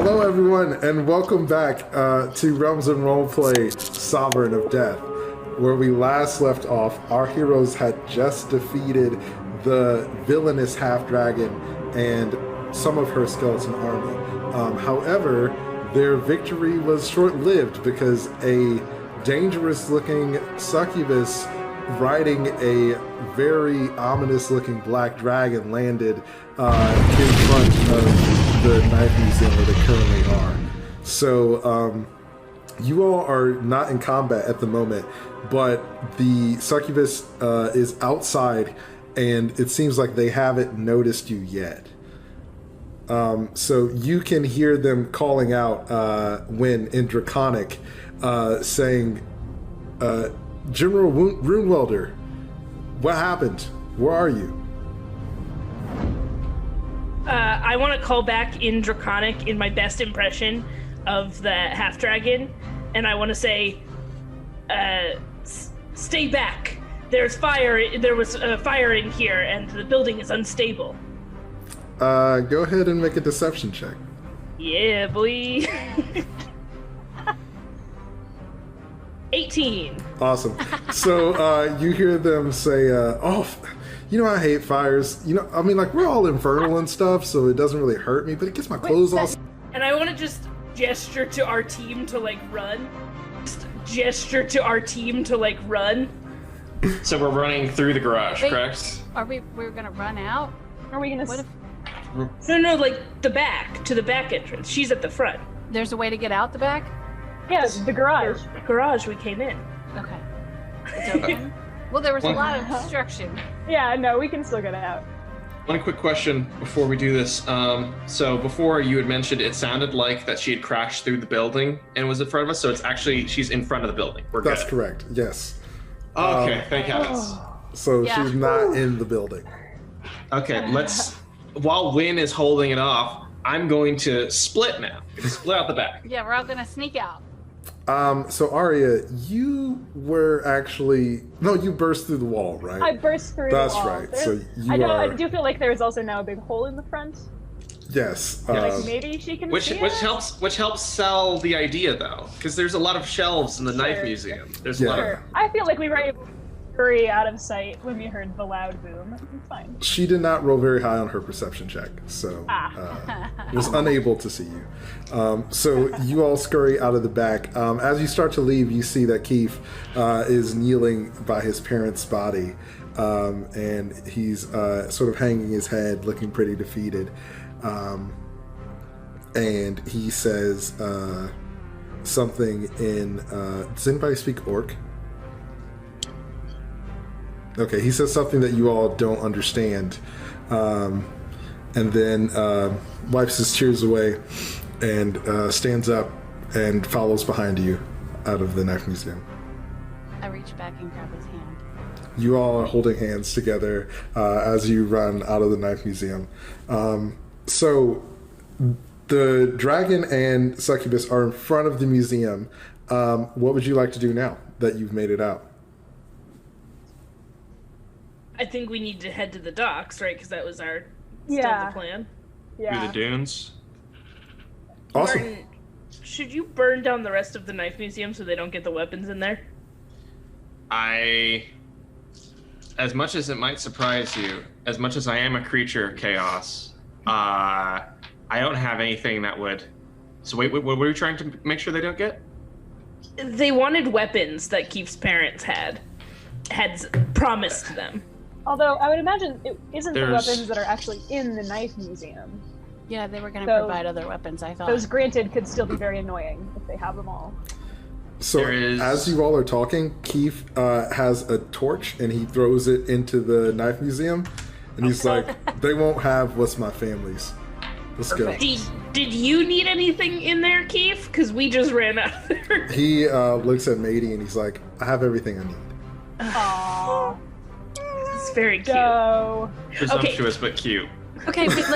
Hello, everyone, and welcome back to Realms and Roleplay Sovereign of Death. Where we last left off, our heroes had just defeated the villainous half-dragon and some of her skeleton army. However, their victory was short-lived because a dangerous-looking succubus riding a very ominous-looking black dragon landed in front of the knife museum where they currently are. So you all are not in combat at the moment, but the succubus is outside, and it seems like they haven't noticed you yet. So you can hear them calling out when in Draconic, saying, General Runewelder, what happened? Where are you? I want to call back in Draconic in my best impression of the half-dragon, and I want to say, stay back. There's fire. There was fire in here, and the building is unstable. Go ahead and make a deception check. Yeah, boy. 18. Awesome. So you hear them say, you know, I hate fires. You know, I mean, like, we're all infernal and stuff, so it doesn't really hurt me, but it gets my clothes all... And I want to just gesture to our team to, like, run. Just gesture to our team to, like, run. So we're running through the garage, correct? We're gonna run out? Are we gonna... What if No, like, the back entrance. She's at the front. there's a way to get out the back? Yes, the garage. The garage we came in. Okay. It's open? Well, there was a lot of destruction. Yeah, no, we can still get out. One quick question before we do this. So before you had mentioned it sounded like that she had crashed through the building and was in front of us, so it's actually, she's in front of the building. We're That's good. correct, yes. Okay, thank heavens. So Yeah. she's not in the building. Okay, while Wynn is holding it off, I'm going to split now. Split out the back. Yeah, we're all gonna sneak out. So Aria, you were actually... No, you burst through the wall, right? I burst through That's the wall. right, so you I are... do feel like there's also now a big hole in the front. Yes. Like maybe she can Which see it? helps sell the idea though, because there's a lot of shelves in the knife museum. There's a lot of... Sure. I feel like we were able to hurry out of sight when we heard the loud boom. It's fine. She did not roll very high on her perception check, so was unable to see you. So you all scurry out of the back. As you start to leave, you see that Keef is kneeling by his parents' body, and he's sort of hanging his head, looking pretty defeated. And he says something in... does anybody speak Orc? Okay, he says something that you all don't understand, and then wipes his tears away and stands up and follows behind you out of the knife museum. I reach back and grab his hand. You all are holding hands together as you run out of the knife museum. So the dragon and succubus are in front of the museum. What would you like to do now that you've made it out? I think we need to head to the docks, right? Because that was our still Yeah. the plan. Yeah. Through the dunes. Awesome. Martin, should you burn down the rest of the knife museum so they don't get the weapons in there? As much as it might surprise you, as much as I am a creature of chaos, I don't have anything that would... So wait, what were you trying to make sure they don't get? They wanted weapons that Keef's parents had promised them. Although I would imagine it isn't the There's- weapons that are actually in the knife museum. Yeah, they were gonna So- provide other weapons, I thought. Those granted could still be very annoying if they have them all. So There is- as you all are talking, Keef has a torch and he throws it into the knife museum, and he's like, "They won't have what's my family's. Let's Perfect. go." Did you need anything in there, Keef? Because we just ran out of there. He looks at Madie and he's like, "I have everything I need." Aww. It's very cute. So Presumptuous but cute. Okay, but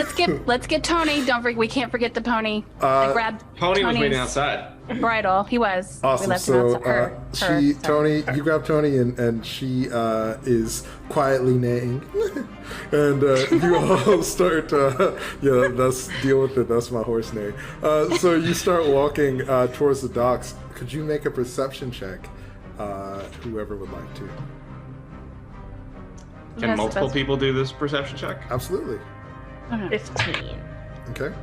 let's get Tony. Don't forget, we can't forget the pony. I grabbed Pony was Tony's waiting outside. bridle. He was. We Awesome. left him So outside. you grab Tony, and she is quietly neighing. And you all start, that's deal with it. That's my horse name. So you start walking towards the docks. Could you make a perception check? Whoever would like to. Can multiple people do this perception check? Absolutely. 15. Okay.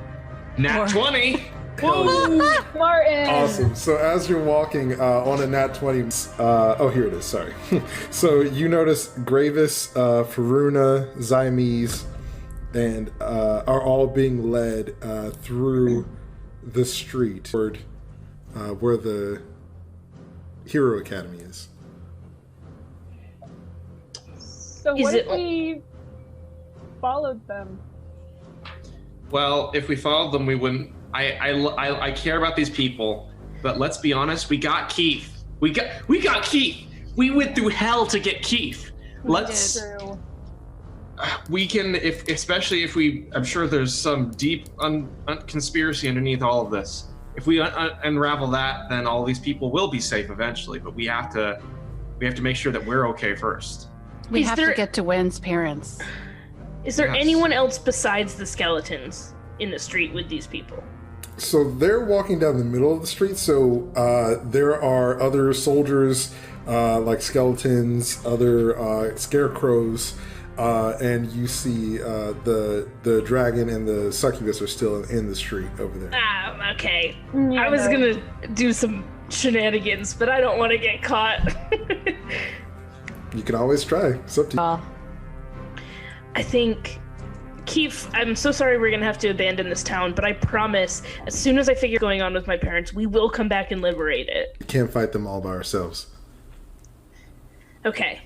Nat 20! Martin! Awesome. So as you're walking on a nat 20, here it is, sorry. So you notice Gravis, Faruna, Zymes, and are all being led through the street toward where the Hero Academy is. So what if we followed them? Well, if we followed them, we wouldn't. I care about these people, but let's be honest. We got Keef. We got Keef. We went through hell to get Keef. We can, especially if we. I'm sure there's some deep conspiracy underneath all of this. If we unravel that, then all these people will be safe eventually. But we have to make sure that we're okay first. We have to get to Wen's parents. Is there anyone else besides the skeletons in the street with these people? So they're walking down the middle of the street. So there are other soldiers, like skeletons, other scarecrows, and you see the dragon and the succubus are still in the street over there. Okay. Yeah, I was gonna do some shenanigans, but I don't want to get caught. You can always try. It's up to you. I think, Keef, I'm so sorry we're going to have to abandon this town, but I promise, as soon as I figure what's going on with my parents, we will come back and liberate it. We can't fight them all by ourselves. Okay.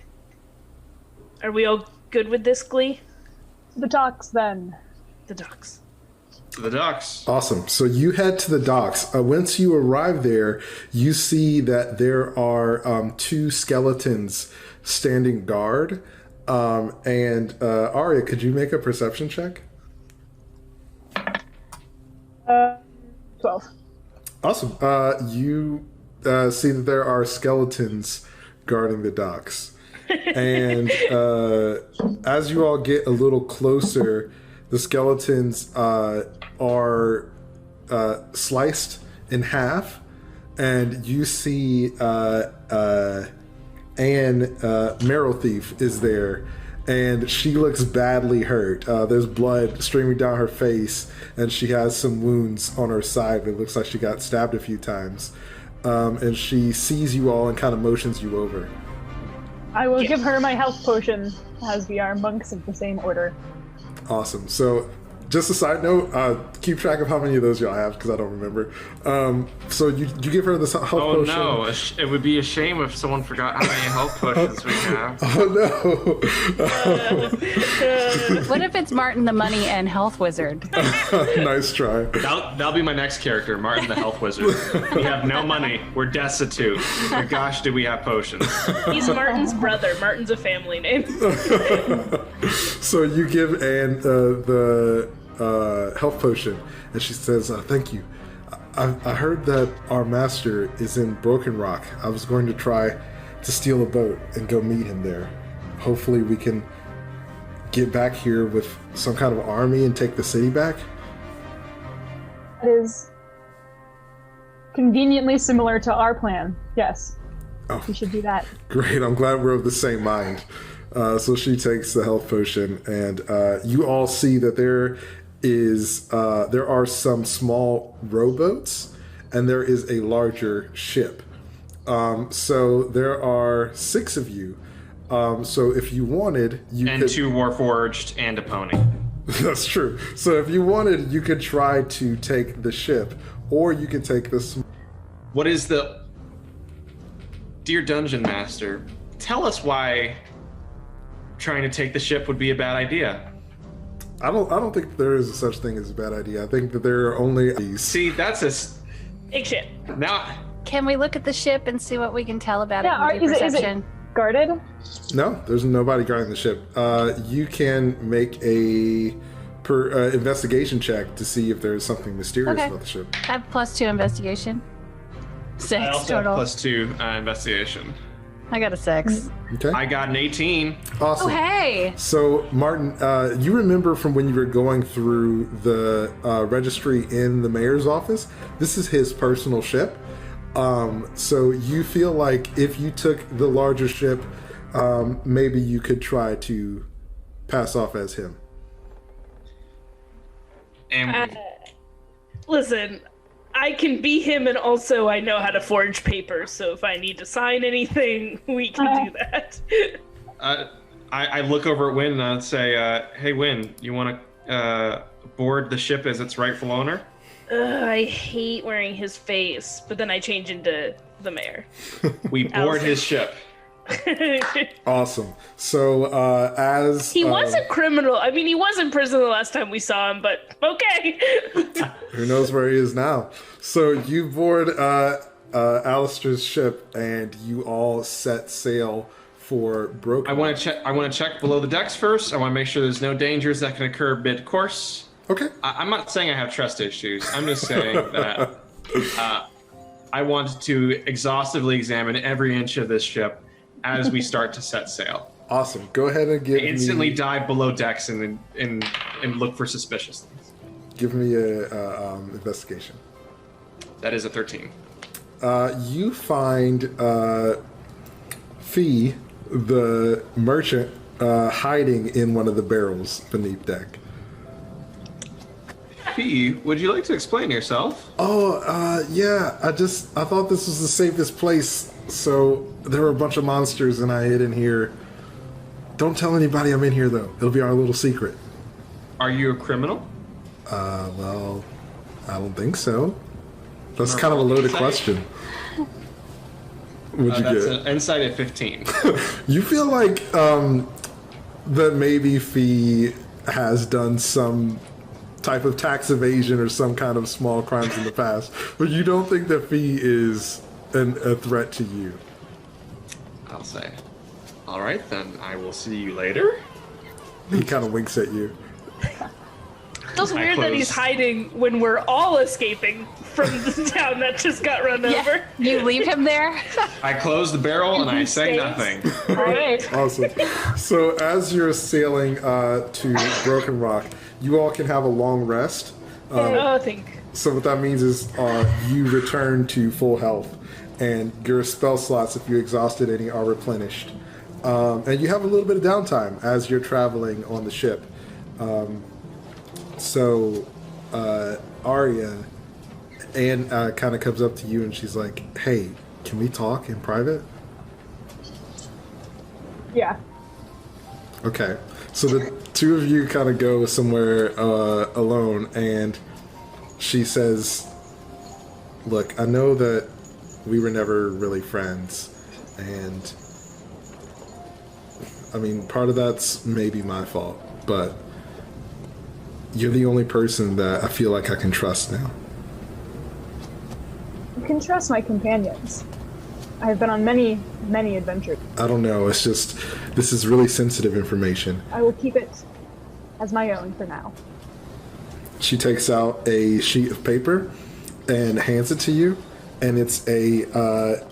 Are we all good with this, Glee? The docks, then. The docks. To the docks. Awesome. So you head to the docks. Once you arrive there, you see that there are 2 skeletons standing guard. And Aria, could you make a perception check? 12. Awesome. You see that there are skeletons guarding the docks. And as you all get a little closer, the skeletons are sliced in half, and you see Anne Marrow Thief is there, and she looks badly hurt. There's blood streaming down her face, and she has some wounds on her side. It looks like she got stabbed a few times. And she sees you all and kind of motions you over. I will give her my health potion, as we are monks of the same order. Awesome. So, just a side note, keep track of how many of those y'all have, because I don't remember. So you give her this health potion. Oh no, it would be a shame if someone forgot how many health potions we have. Oh no. What if it's Martin the Money and Health Wizard? Nice try. That'll be my next character, Martin the Health Wizard. We have no money. We're destitute. But gosh, do we have potions. He's Martin's brother. Martin's a family name. So you give Anne the health potion, and she says, thank you. I heard that our master is in Broken Rock. I was going to try to steal a boat and go meet him there. Hopefully we can get back here with some kind of army and take the city back. It is conveniently similar to our plan. Yes. Oh, we should do that. Great. I'm glad we're of the same mind. So she takes the health potion, and you all see that there are some small rowboats, and there is a larger ship. So there are 6 of you. So if you wanted, you could... 2 Warforged and a pony. That's true. So if you wanted, you could try to take the ship, or you could take this. What is the... Dear Dungeon Master, tell us why trying to take the ship would be a bad idea. I don't think there is such thing as a bad idea. I think that there are only these. See, that's a big ship. Now, can we look at the ship and see what we can tell about it? Is it guarded? No, there's nobody guarding the ship. You can make a investigation check to see if there's something mysterious about the ship. I have +2 investigation. 6 I also total. Have +2 investigation. I got a 6. Okay. I got an 18. Awesome. Oh, hey! So, Martin, you remember from when you were going through the registry in the mayor's office, this is his personal ship. So you feel like if you took the larger ship, maybe you could try to pass off as him. And Listen, I can be him, and also I know how to forge papers, so if I need to sign anything, we can do that. I look over at Wynn and I say, hey, Wynn, you want to board the ship as its rightful owner? I hate wearing his face, but then I change into the mayor. We board his ship. Awesome. So as He was a criminal. I mean, he was in prison the last time we saw him, but okay. who knows where he is now? So you board Alistair's ship, and you all set sail for Broken. I want to check below the decks first. I want to make sure there's no dangers that can occur mid-course. Okay. I'm not saying I have trust issues. I'm just saying that I want to exhaustively examine every inch of this ship as we start to set sail. Awesome. Go ahead and give Instantly me dive below decks and look for suspicious things. give me a investigation. That is a 13. You find Fee, the merchant, hiding in one of the barrels beneath deck. Fee, would you like to explain yourself? Oh, yeah. I thought this was the safest place. So there were a bunch of monsters, and I hid in here. Don't tell anybody I'm in here, though. It'll be our little secret. Are you a criminal? Well, I don't think so. That's kind of a loaded question. What'd you That's get? an insight at 15. You feel like that maybe Fee has done some type of tax evasion or some kind of small crimes in the past, but you don't think that Fee is a threat to you. I'll say. All right, then I will see you later. He kind of winks at you. Feels weird that he's hiding when we're all escaping from the town that just got run over. You leave him there? I close the barrel and I say stays. nothing. All right. Awesome. So as you're sailing to Broken Rock, you all can have a long rest. So what that means is you return to full health, and your spell slots, if you exhausted any, are replenished. And you have a little bit of downtime as you're traveling on the ship. So Aria kind of comes up to you and she's like, hey, can we talk in private? Yeah. Okay. So the two of you kind of go somewhere alone, and she says, look, I know that we were never really friends, and I mean, part of that's maybe my fault, but you're the only person that I feel like I can trust now. You can trust my companions. I have been on many, many adventures. I don't know, it's just, this is really sensitive information. I will keep it as my own for now. She takes out a sheet of paper and hands it to you, and it's a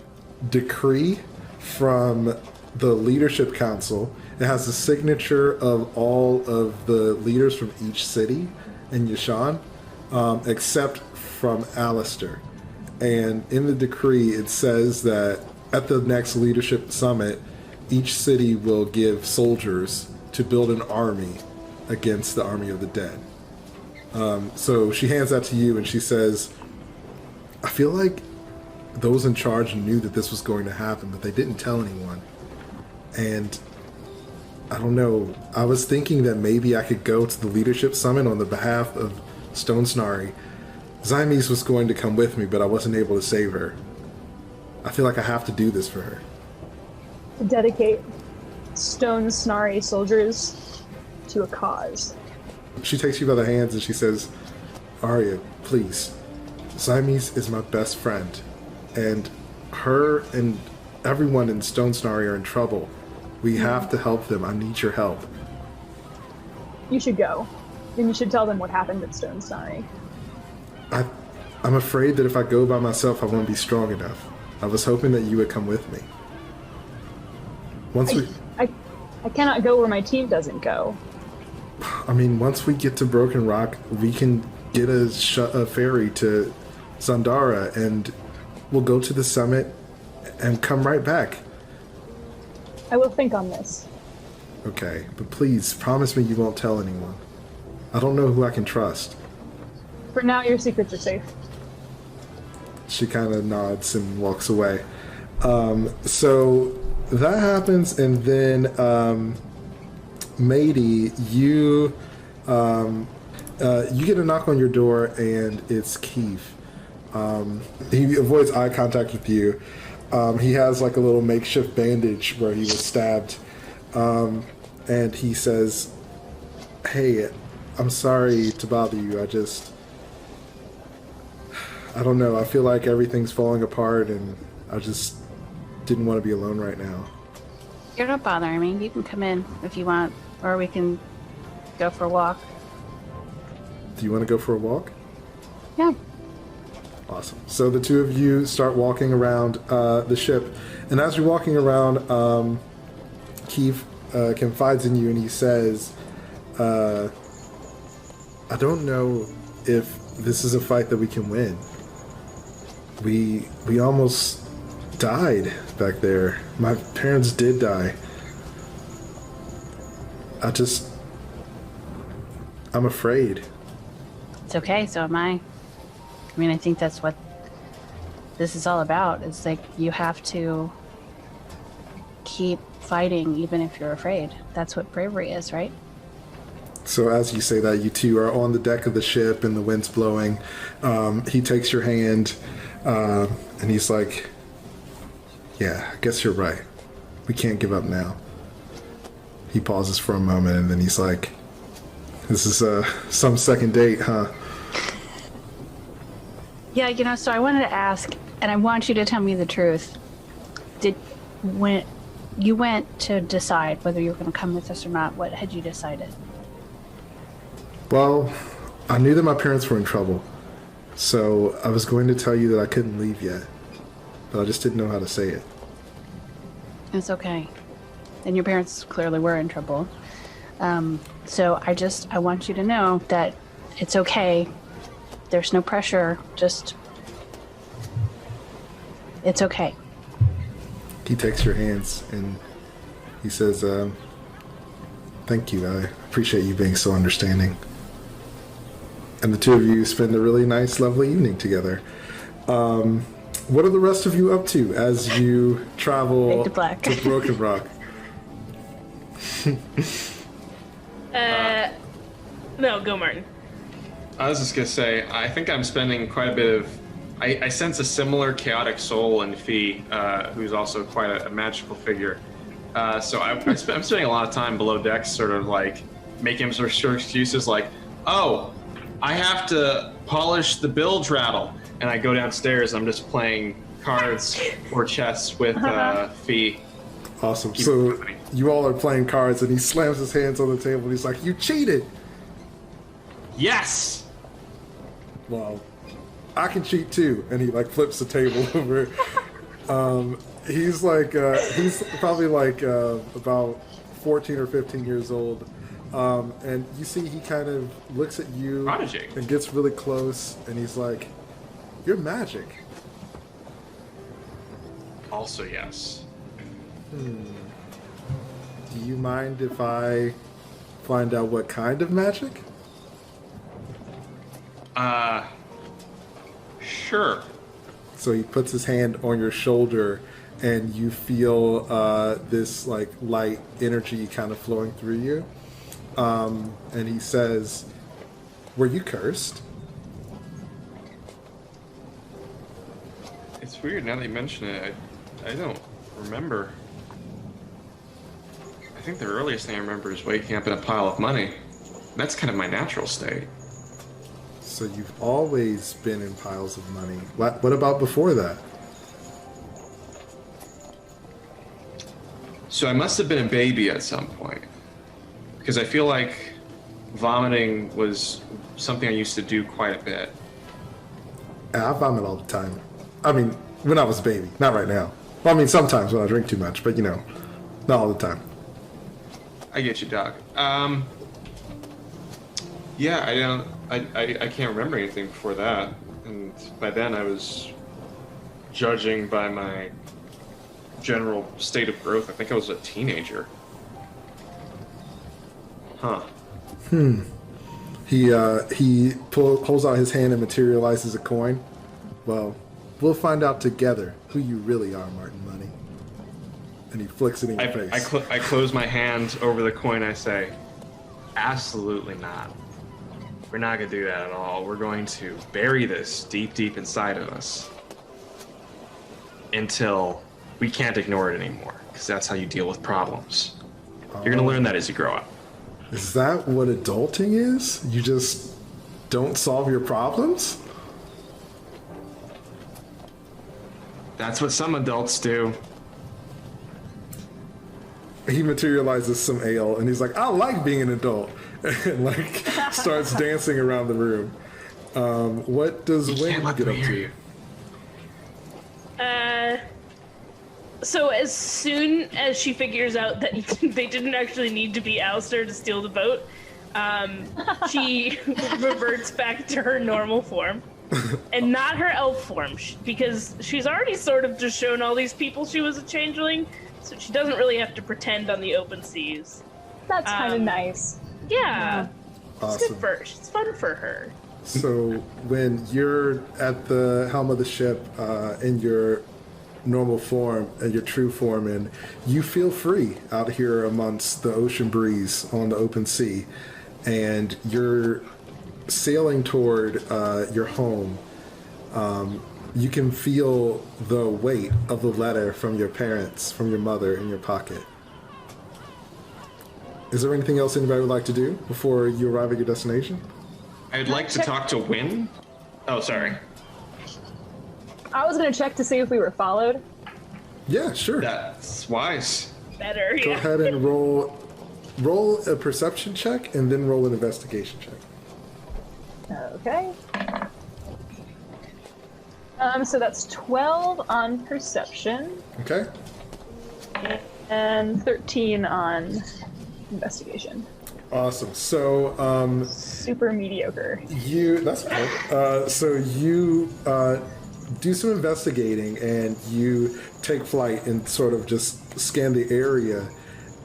decree from the Leadership Council. It has the signature of all of the leaders from each city in Yashan, except from Alistair. And in the decree, it says that at the next leadership summit, each city will give soldiers to build an army against the army of the dead. So she hands that to you, and she says, I feel like those in charge knew that this was going to happen, but they didn't tell anyone. And I don't know, I was thinking that maybe I could go to the leadership summit on the behalf of Stone Snarry. Zymes was going to come with me, but I wasn't able to save her. I feel like I have to do this for her. To dedicate Stone Snarry soldiers to a cause. She takes you by the hands and she says, Aria, please. Zymes is my best friend, and her and everyone in Stone Snarry are in trouble. We have to help them. I need your help. You should go. And you should tell them what happened at Stone Snarry. I'm afraid that if I go by myself, I won't be strong enough. I was hoping that you would come with me. I cannot go where my team doesn't go. I mean, once we get to Broken Rock, we can get a ferry to Zandara, and we'll go to the summit and come right back. I will think on this. Okay, but please, promise me you won't tell anyone. I don't know who I can trust. For now, your secrets are safe. She kind of nods and walks away. So that happens, and then Madie, you get a knock on your door, and it's Keef. He avoids eye contact with you. He has like a little makeshift bandage where he was stabbed, and he says, "Hey, I'm sorry to bother you. I don't know. I feel like everything's falling apart, and I just didn't want to be alone right now." You're not bothering me. You can come in if you want, or we can go for a walk. Do you want to go for a walk? Yeah. Awesome. So the two of you start walking around the ship, and as you're walking around, Keef confides in you, and he says, "I don't know if this is a fight that we can win. We almost died back there. My parents did die. I'm afraid." It's okay, so am I. I mean, I think that's what this is all about. It's like you have to keep fighting even if you're afraid. That's what bravery is, right? So as you say that, you two are on the deck of the ship and the wind's blowing. He takes your hand and he's like, "Yeah, I guess you're right. We can't give up now." He pauses for a moment and then he's like, "This is some second date, huh?" Yeah, so I wanted to ask, and I want you to tell me the truth. When you went to decide whether you were going to come with us or not, what had you decided? Well, I knew that my parents were in trouble, so I was going to tell you that I couldn't leave yet, but I just didn't know how to say it. It's okay. And your parents clearly were in trouble. So I want you to know that it's okay. There's no pressure. Just, it's okay. He takes your hands and he says, "Thank you. I appreciate you being so understanding." And the two of you spend a really nice, lovely evening together. What are the rest of you up to as you travel to Broken Rock? No, go Martin. I was just gonna say, I think I'm spending quite a bit of. I sense a similar chaotic soul in Fee, who's also quite a magical figure. So I'm spending a lot of time below decks, sort of like making sort of excuses, like, "Oh, I have to polish the bilge rattle," and I go downstairs. And I'm just playing cards or chess with Fee. Awesome. So you all are playing cards, and he slams his hands on the table. And he's like, "You cheated." Yes. Well, I can cheat too. And he like flips the table over. He's like, he's probably like about 14 or 15 years old. And you see he kind of looks at you Prodigy. And gets really close. And he's like, "You're magic." Also, yes. Do you mind if I find out what kind of magic? Sure. So he puts his hand on your shoulder, and you feel this like light energy kind of flowing through you. And he says, "Were you cursed?" It's weird now that you mention it. I don't remember. I think the earliest thing I remember is waking up in a pile of money. That's kind of my natural state. So you've always been in piles of money. What about before that? So I must have been a baby at some point. Because I feel like vomiting was something I used to do quite a bit. I vomit all the time. I mean, when I was a baby, not right now. Well, I mean, sometimes when I drink too much, but Not all the time. I get you, Doc. Yeah, I can't remember anything before that. And by then I was judging by my general state of growth. I think I was a teenager. Huh. He pulls out his hand and materializes a coin. Well, we'll find out together who you really are, Martin Money. And he flicks it in your face. I close my hand over the coin. I say, absolutely not. We're not going to do that at all. We're going to bury this deep, deep inside of us until we can't ignore it anymore, because that's how you deal with problems. You're going to learn that as you grow up. Is that what adulting is? You just don't solve your problems? That's what some adults do. He materializes some ale, and he's like, I like being an adult. And, like, starts dancing around the room. What does Wayne get up to? So as soon as she figures out that they didn't actually need to be Alistair to steal the boat, she reverts back to her normal form. And not her elf form, because she's already sort of just shown all these people she was a changeling, so she doesn't really have to pretend on the open seas. That's kind of nice. Yeah. Awesome. It's good for her. It's fun for her. So when you're at the helm of the ship in your normal form and your true form, and you feel free out here amongst the ocean breeze on the open sea, and you're sailing toward your home, you can feel the weight of the letter from your parents, from your mother, in your pocket. Is there anything else anybody would like to do before you arrive at your destination? I'd like to talk to Wynn. Oh, sorry. I was gonna check to see if we were followed. Yeah, sure. That's wise. Better, Go ahead and roll a perception check and then roll an investigation check. Okay. So that's 12 on perception. Okay. And 13 on investigation. Awesome. So, Super mediocre. that's okay. So you do some investigating, and you take flight and sort of just scan the area.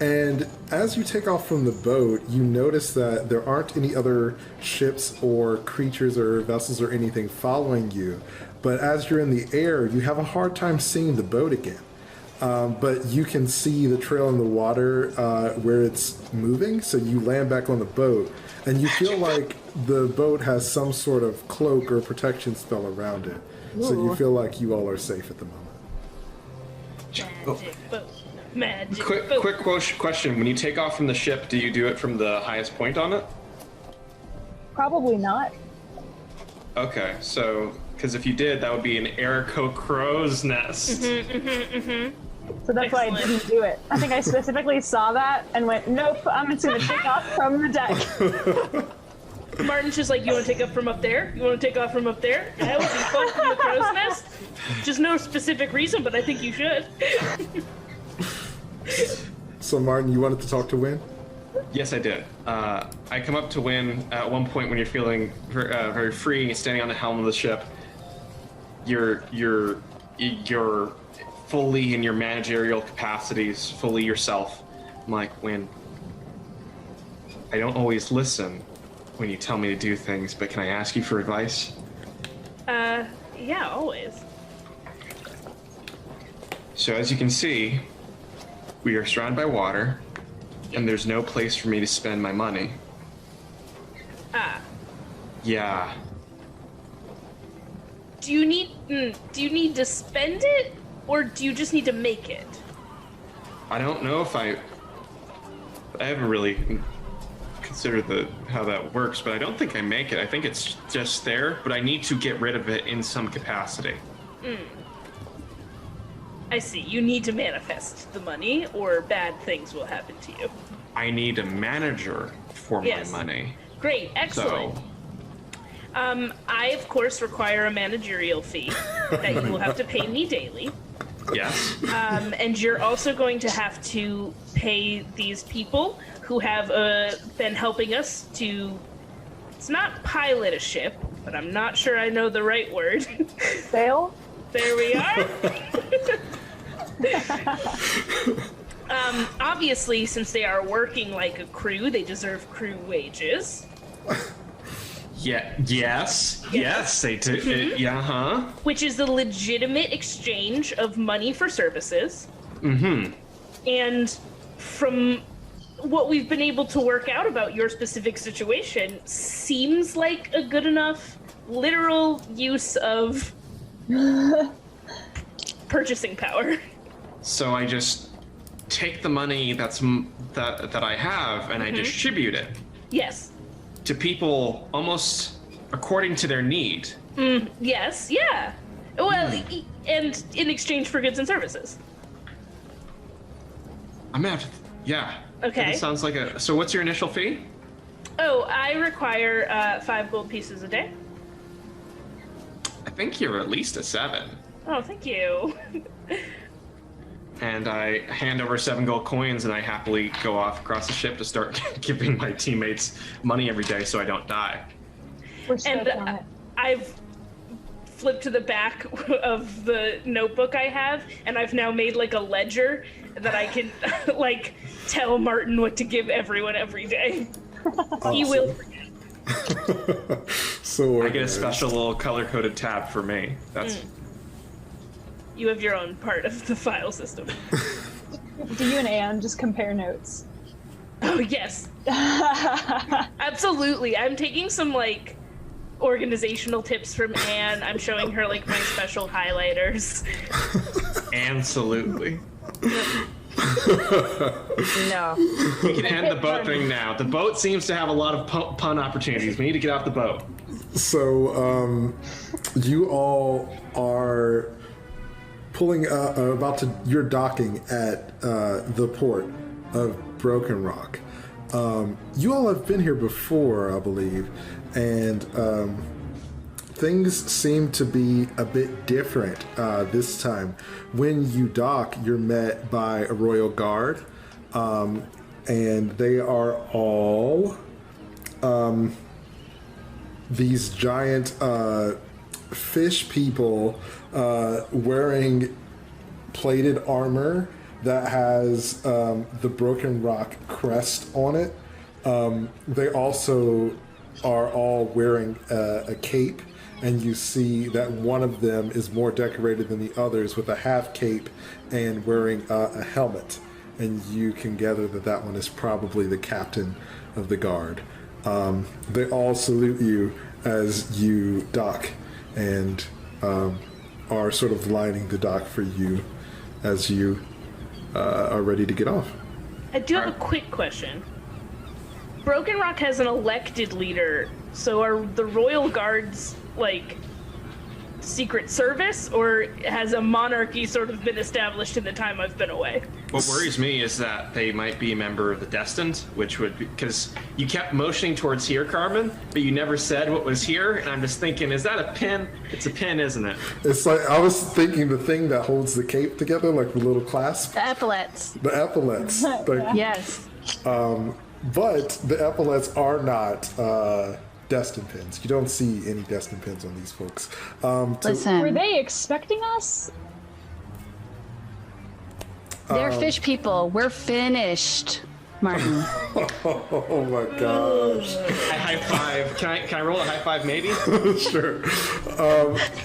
And as you take off from the boat, you notice that there aren't any other ships or creatures or vessels or anything following you. But as you're in the air, you have a hard time seeing the boat again. But you can see the trail in the water where it's moving, so you land back on the boat, and you feel like the boat has some sort of cloak or protection spell around it. So you feel like you all are safe at the moment. Magic boat. Magic Quick question. When you take off from the ship, do you do it from the highest point on it? Probably not. Okay, so, because if you did, that would be an Aarakocra's nest. So that's why I didn't do it. I think I specifically saw that and went, nope, I'm just gonna take off from the deck. Martin's just like, you want to take off from up there? You want to take off from up there? That would be fun from the crow's nest. Just no specific reason, but I think you should. So, Martin, you wanted to talk to Wynn? Yes, I did. I come up to Wynn at one point when you're feeling very free, standing on the helm of the ship. You're fully in your managerial capacities, fully yourself. I'm like, Wynn, I don't always listen when you tell me to do things, but can I ask you for advice? Yeah, always. So as you can see, we are surrounded by water, and there's no place for me to spend my money. Yeah. Do you need to spend it, or do you just need to make it? I don't know if I haven't really considered how that works, but I don't think I make it. I think it's just there, but I need to get rid of it in some capacity. I see. You need to manifest the money, or bad things will happen to you. I need a manager for my money. Great, excellent. So, I, of course, require a managerial fee that you will have to pay me daily. Yes. And you're also going to have to pay these people who have been helping us to, it's not pilot a ship, but I'm not sure I know the right word. Sail? There we are. Obviously, since they are working like a crew, they deserve crew wages. Yeah. Yes, they do. Mm-hmm. Which is the legitimate exchange of money for services. Mm-hmm. And from what we've been able to work out about your specific situation, seems like a good enough literal use of purchasing power. So I just take the money that I have and I distribute it. Yes. To people almost according to their need. Yes, yeah. Well, and in exchange for goods and services. I'm gonna have to, yeah. Okay. That sounds like so what's your initial fee? Oh, I require 5 gold pieces a day. I think you're at least a 7. Oh, thank you. And I hand over 7 gold coins and I happily go off across the ship to start giving my teammates money every day so I don't die. We're stoked on it. I've flipped to the back of the notebook I have, and I've now made like a ledger that I can like tell Martin what to give everyone every day. Awesome. He will forget. So I get a special little color-coded tab for me. That's You have your own part of the file system. Do you and Anne just compare notes? Oh, yes. Absolutely. I'm taking some, like, organizational tips from Anne. I'm showing her, like, my special highlighters. absolutely. No. We can end the boat thing now. The boat seems to have a lot of pun opportunities. We need to get off the boat. So, you all are pulling you're docking at the port of Broken Rock. You all have been here before, I believe, and things seem to be a bit different this time. When you dock, you're met by a royal guard, and they are all these giant fish people wearing plated armor that has the Broken Rock crest on it. They also are all wearing a cape, and you see that one of them is more decorated than the others with a half cape and wearing a helmet. And you can gather that that one is probably the captain of the guard. They all salute you as you dock and are sort of lining the dock for you as you are ready to get off. I do have a quick question. Broken Rock has an elected leader, so are the Royal Guards, like, secret service, or has a monarchy sort of been established in the time I've been away? What worries me is that they might be a member of the Destined, which would be, because you kept motioning towards here, Carmen, but you never said what was here, and I'm just thinking, is that a pin? It's a pin, isn't it? It's like, I was thinking the thing that holds the cape together, like the little clasp. The epaulets. The epaulets. Like, Yes. but the epaulets are not destined pins. You don't see any destined pins on these folks. Listen. Were they expecting us? They're fish people. We're finished, Martin. Oh my gosh. I high five. Can I roll a high five, maybe? Sure.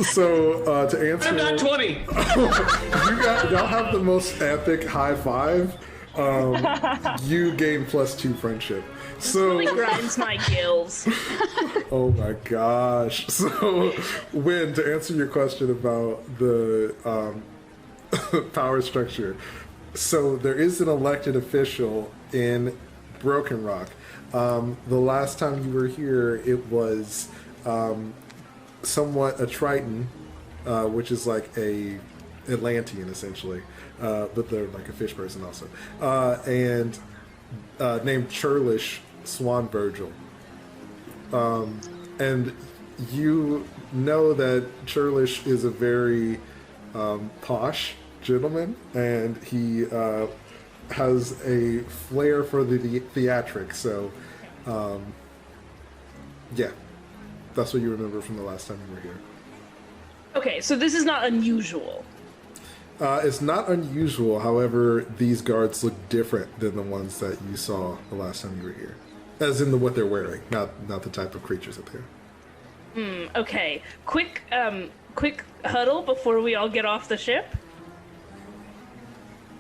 So to answer, I'm not 20. y'all have the most epic high five. You gain +2 friendship. So Really grinds my gills. oh my gosh. So Wynn, to answer your question about the power structure, so there is an elected official in Broken Rock. The last time you were here, it was somewhat a Triton, which is like a Atlantean essentially, but they're like a fish person also, and named Churlish Swan Virgil. And you know that Churlish is a very posh gentleman, and he has a flair for the theatrics. So, yeah, that's what you remember from the last time you were here. Okay, so this is not unusual. It's not unusual. However, these guards look different than the ones that you saw the last time you were here, as in what they're wearing, not the type of creatures up here. Okay, quick huddle before we all get off the ship.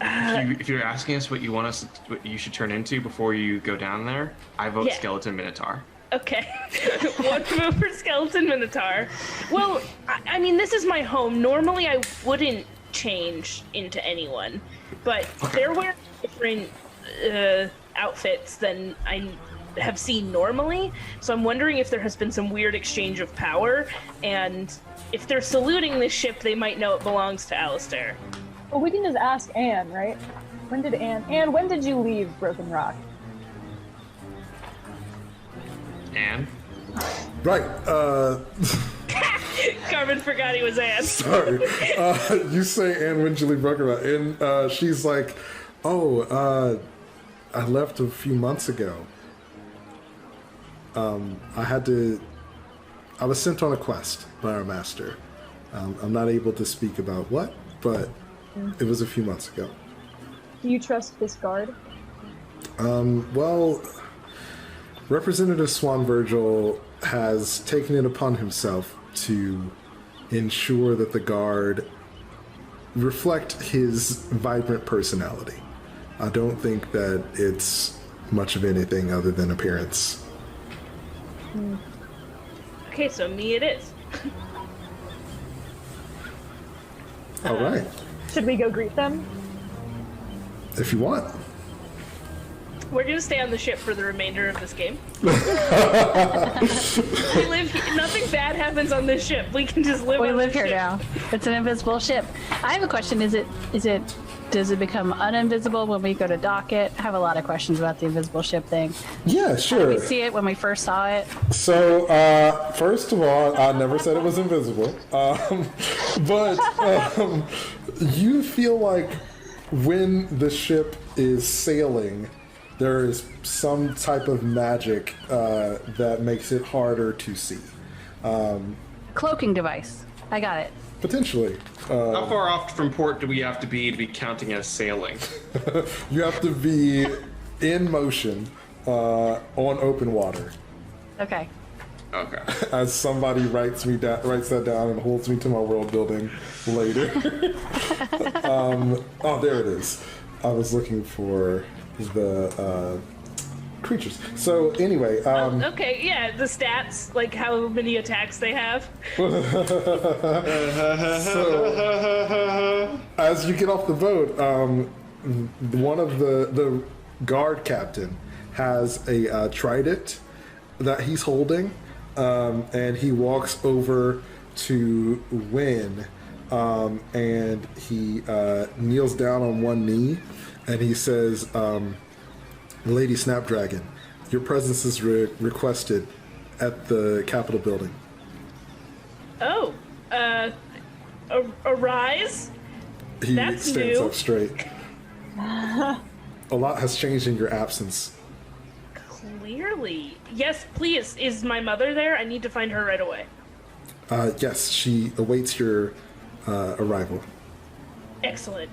If you're asking us what what you should turn into before you go down there, I vote Yeah. Skeleton Minotaur. Okay, one move for Skeleton Minotaur. Well, I mean, this is my home. Normally, I wouldn't change into anyone, but they're wearing different outfits than I have seen normally. So I'm wondering if there has been some weird exchange of power, and if they're saluting this ship, they might know it belongs to Alistair. Well, we can just ask Anne, right? When did you leave Broken Rock? And Right. Carmen forgot he was Anne. Sorry. You say Anne when Julie Brucker, and she's like, "Oh, I left a few months ago. I was sent on a quest by our master. I'm not able to speak about what, but it was a few months ago." Do you trust this guard? Well, Representative Swan Virgil has taken it upon himself to ensure that the guard reflect his vibrant personality. I don't think that it's much of anything other than appearance. Okay, so me it is. All right, Should we go greet them? if you want. We're gonna stay on the ship for the remainder of this game. We live here. Nothing bad happens on this ship. We can just live. We on live this here ship. now. It's an invisible ship. I have a question. Does it become uninvisible when we go to dock it? I have a lot of questions about the invisible ship thing. Yeah, sure. We see it when we first saw it. So, first of all, I never said it was invisible. But you feel like when the ship is sailing, there is some type of magic that makes it harder to see. Cloaking device. I got it. Potentially. how far off from port do we have to be counting as sailing? You have to be in motion on open water. Okay. Okay. As somebody writes that down and holds me to my world building later. Oh, there it is. I was looking for the creatures. So anyway, Okay, yeah, the stats, like how many attacks they have. so as you get off the boat, one of the guard captain has a trident that he's holding, and he walks over to Wynn, and he kneels down on one knee, and he says, "Lady Snapdragon, your presence is requested at the Capitol building." Oh, arise? He That's stands new. up straight. A lot has changed in your absence. Clearly. Yes, please. Is my mother there? I need to find her right away. Yes, she awaits your arrival. Excellent.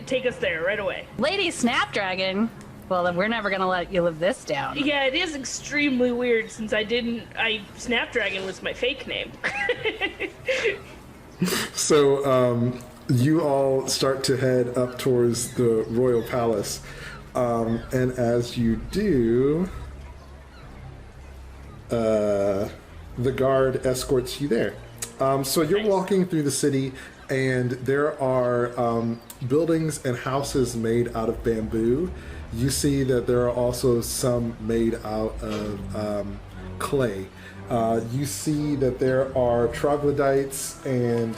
Take us there right away. Lady Snapdragon. Well, we're never gonna let you live this down. Yeah, it is extremely weird since Snapdragon was my fake name. So you all start to head up towards the royal palace, and as you do, the guard escorts you there. So you're Nice. walking through the city, and there are buildings and houses made out of bamboo. You see that there are also some made out of clay. You see that there are troglodytes and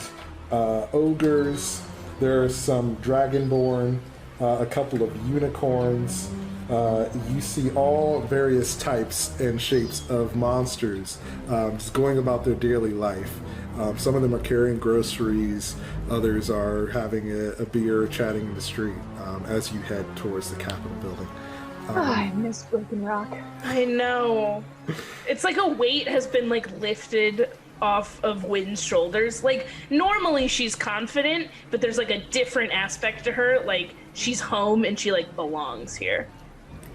ogres. There are some dragonborn, a couple of unicorns. You see all various types and shapes of monsters just going about their daily life. Some of them are carrying groceries. Others are having a beer, chatting in the street as you head towards the Capitol building. I miss Broken Rock. I know. It's like a weight has been like lifted off of Wynn's shoulders. Like normally she's confident, but there's like a different aspect to her. Like she's home and she like belongs here.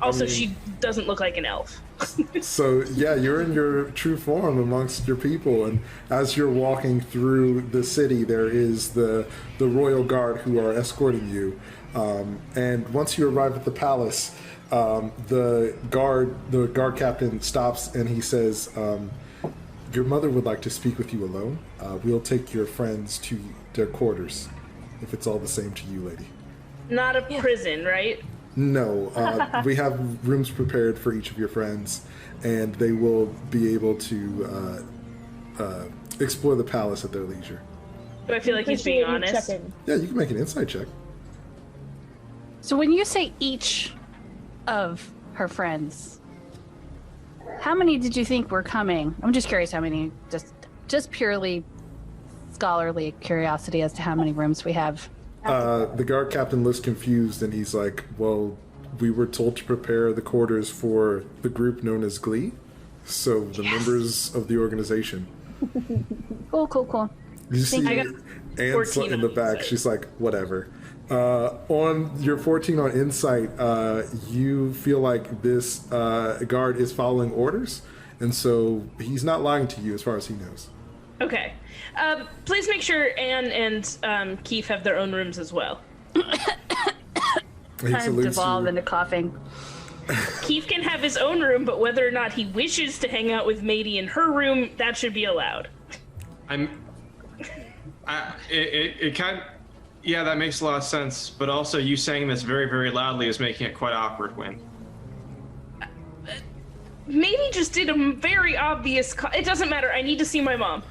Also, she doesn't look like an elf. So yeah, you're in your true form amongst your people, and as you're walking through the city, there is the royal guard who are escorting you. And once you arrive at the palace, the guard captain stops and he says, "Your mother would like to speak with you alone. We'll take your friends to their quarters, if it's all the same to you, lady." Not a prison, right? No, we have rooms prepared for each of your friends, and they will be able to explore the palace at their leisure. Do I feel like he's being honest? Yeah, you can make an insight check. So when you say each of her friends, how many did you think were coming? I'm just curious how many, just purely scholarly curiosity as to how many rooms we have. The guard captain looks confused, and he's like, "Well, we were told to prepare the quarters for the group known as Glee, so the members of the organization." Cool. You see Anne's in the back. Insight. She's like, "Whatever." On your 14 on insight, you feel like this guard is following orders, and so he's not lying to you as far as he knows. Okay. Please make sure Anne and Keef have their own rooms as well. I'm devolved into coughing. Keef can have his own room, but whether or not he wishes to hang out with Madie in her room, that should be allowed. Yeah, that makes a lot of sense. But also, you saying this very, very loudly is making it quite awkward, Wynn. Madie just did a very obvious. It doesn't matter. I need to see my mom.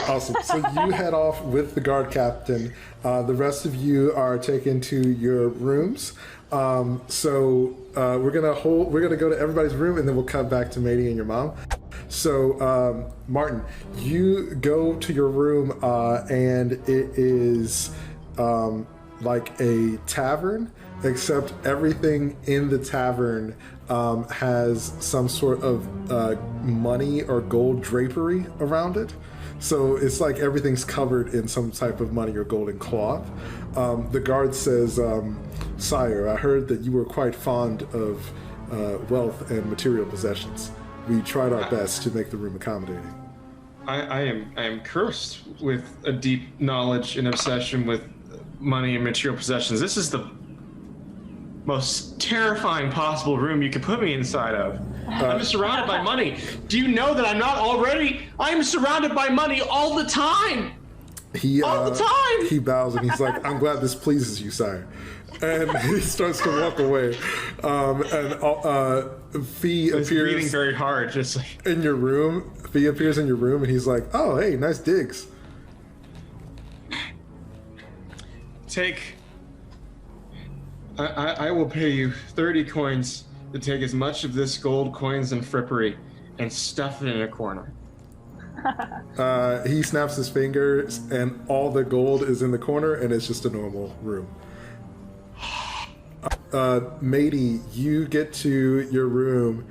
Awesome. So you head off with the guard captain. The rest of you are taken to your rooms. We're gonna go to everybody's room, and then we'll come back to Madie and your mom. So Martin, you go to your room, and it is like a tavern, except everything in the tavern has some sort of money or gold drapery around it. So it's like everything's covered in some type of money or golden cloth. The guard says, "Sire, I heard that you were quite fond of wealth and material possessions. We tried our best to make the room accommodating." I am cursed with a deep knowledge and obsession with money and material possessions. This is the most terrifying possible room you could put me inside of. I'm surrounded by money. Do you know that I'm not already? I'm surrounded by money all the time. All the time. He bows and he's like, "I'm glad this pleases you, sire." And he starts to walk away. Fee appears breathing very hard, just like in your room. Fee appears in your room and he's like, "Oh, hey, nice digs." I will pay you 30 coins to take as much of this gold coins and frippery and stuff it in a corner. He snaps his fingers and all the gold is in the corner and it's just a normal room. Madie, you get to your room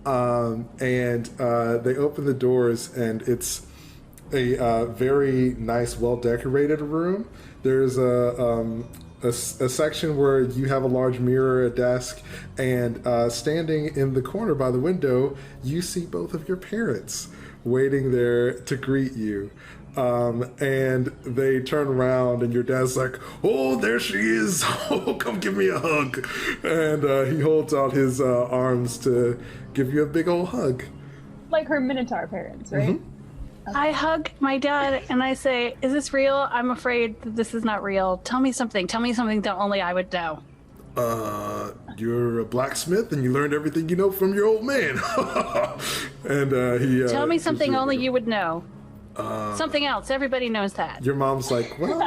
and they open the doors and it's a very nice, well-decorated room. There's a section where you have a large mirror, a desk, and standing in the corner by the window, you see both of your parents waiting there to greet you. And they turn around and your dad's like, "Oh, there she is. Oh, come give me a hug." And he holds out his arms to give you a big old hug. Like her Minotaur parents, right? Mm-hmm. I hug my dad and I say, "Is this real? I'm afraid that this is not real. Tell me something that only I would know." You're a blacksmith and you learned everything you know from your old man. And he Tell me something only you would know. Something else. Everybody knows that. Your mom's like, "Well,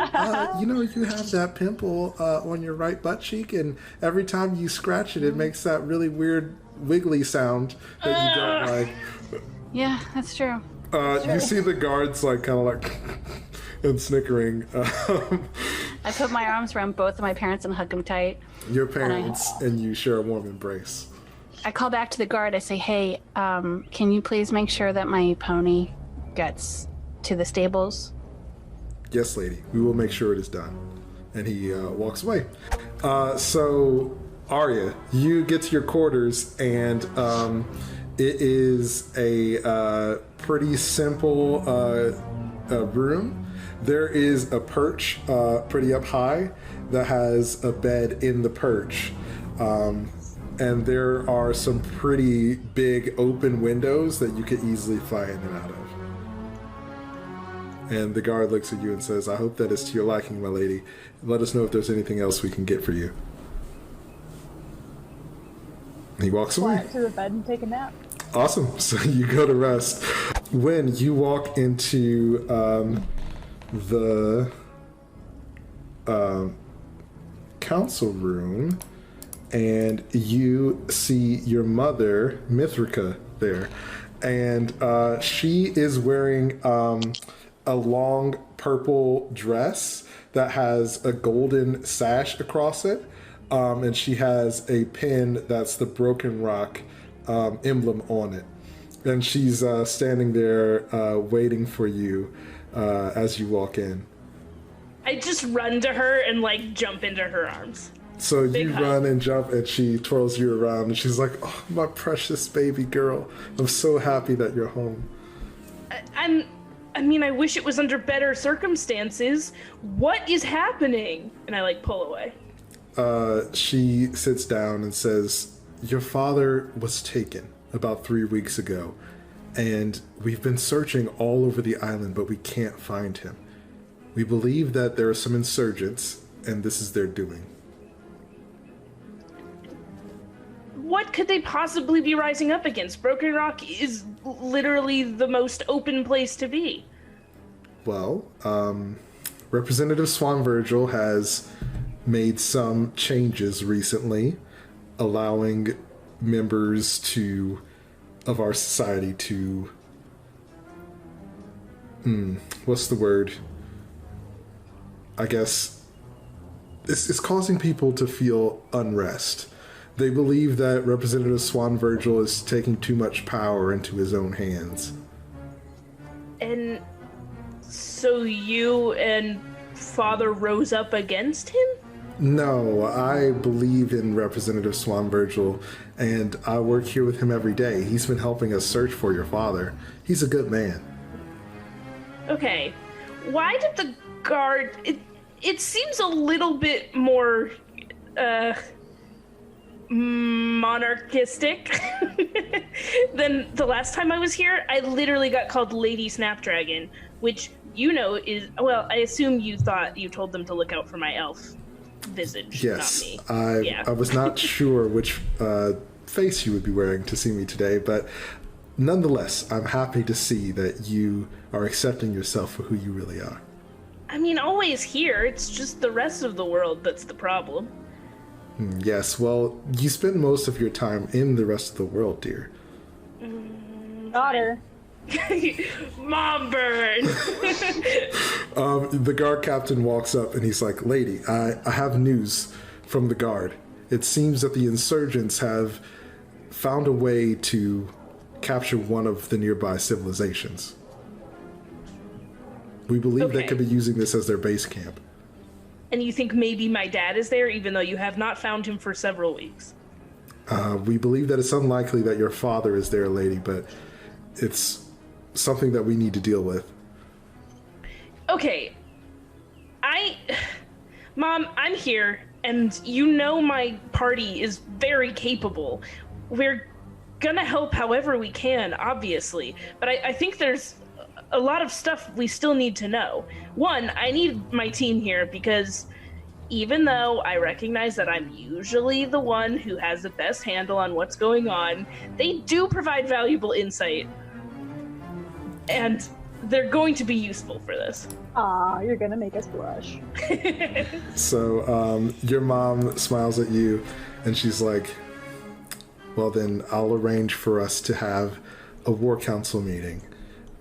you have that pimple on your right butt cheek, and every time you scratch it, it makes that really weird wiggly sound that you don't like." Yeah, that's true. You see the guards like kind of like and snickering. I put my arms around both of my parents and hug them tight. Your parents and you share a warm embrace. I call back to the guard. I say, hey, can you please make sure that my pony gets to the stables? Yes, lady. We will make sure it is done. And he walks away. So, Aria, you get to your quarters, and it is a pretty simple room. There is a perch pretty up high that has a bed in the perch. And there are some pretty big open windows that you could easily fly in and out of. And the guard looks at you and says, I hope that is to your liking, my lady. Let us know if there's anything else we can get for you. He walks away. Fly to the bed and take a nap. Awesome. So you go to rest. When you walk into the council room, and you see your mother, Mithrika, there. And she is wearing a long purple dress that has a golden sash across it. And she has a pin that's the Broken Rock emblem on it. And she's standing there waiting for you as you walk in. I just run to her and like jump into her arms. So Big you hug. run and jump, and she twirls you around, and she's like, oh, my precious baby girl. I'm so happy that you're home. I mean, I wish it was under better circumstances. What is happening? And I like pull away. She sits down and says, your father was taken about 3 weeks ago, and we've been searching all over the island, but we can't find him. We believe that there are some insurgents, and this is their doing. What could they possibly be rising up against? Broken Rock is literally the most open place to be. Well, Representative Swan Virgil has made some changes recently, allowing members of our society to, what's the word? I guess it's causing people to feel unrest. They believe that Representative Swan Virgil is taking too much power into his own hands. And so you and Father rose up against him? No, I believe in Representative Swan Virgil, and I work here with him every day. He's been helping us search for your father. He's a good man. Okay. Why did the guard... It seems a little bit more, monarchistic than the last time I was here. I literally got called Lady Snapdragon, which you know is, well, I assume you thought you told them to look out for my elf visage, Yes, not me. I was not sure which face you would be wearing to see me today, but nonetheless, I'm happy to see that you are accepting yourself for who you really are. I mean, always here. It's just the rest of the world that's the problem. Yes, well, you spend most of your time in the rest of the world, dear. Daughter. Mom burn! The guard captain walks up and he's like, lady, I have news from the guard. It seems that the insurgents have found a way to capture one of the nearby civilizations. We believe they could be using this as their base camp. And you think maybe my dad is there, even though you have not found him for several weeks? We believe that it's unlikely that your father is there, lady, but it's something that we need to deal with. Okay. Mom, I'm here, and you know my party is very capable. We're gonna help however we can, obviously, but I think there's a lot of stuff we still need to know. One, I need my team here because even though I recognize that I'm usually the one who has the best handle on what's going on, they do provide valuable insight. And they're going to be useful for this. Aw, you're gonna make us blush. So your mom smiles at you and she's like, well then I'll arrange for us to have a war council meeting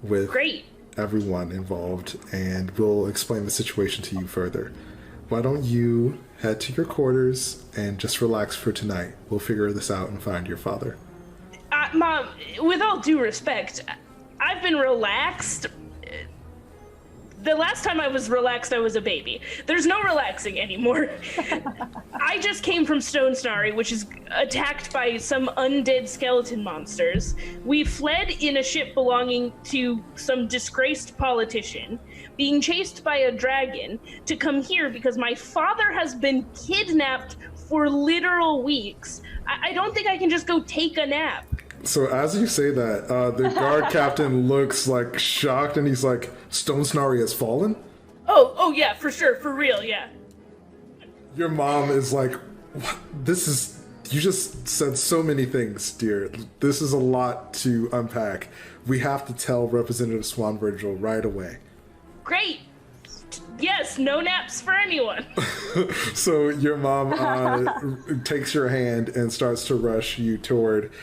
with Great. everyone involved, and we'll explain the situation to you further. Why don't you head to your quarters and just relax for tonight? We'll figure this out and find your father. Mom, with all due respect, I've been relaxed. The last time I was relaxed, I was a baby. There's no relaxing anymore. I just came from Stone Snarry, which is attacked by some undead skeleton monsters. We fled in a ship belonging to some disgraced politician, being chased by a dragon, to come here because my father has been kidnapped for literal weeks. I don't think I can just go take a nap. So as you say that, the guard captain looks like shocked, and he's like, Stone Snarry has fallen? Oh yeah, for sure, for real, yeah. Your mom is like, what? You just said so many things, dear. This is a lot to unpack. We have to tell Representative Swan Virgil right away. Great. Yes, no naps for anyone. So your mom takes your hand and starts to rush you toward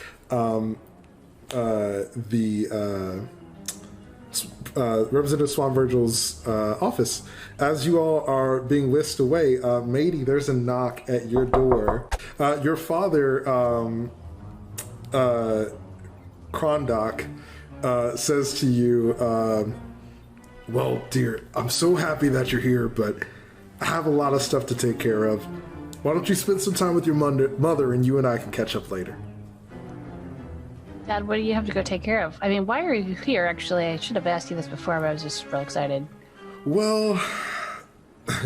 Representative Swan Virgil's office. As you all are being whisked away, Madie, there's a knock at your door. Your father, Krondok, says to you, well, dear, I'm so happy that you're here, but I have a lot of stuff to take care of. Why don't you spend some time with your mother and you and I can catch up later? Dad, what do you have to go take care of? I mean, why are you here, actually? I should have asked you this before, but I was just real excited. Well,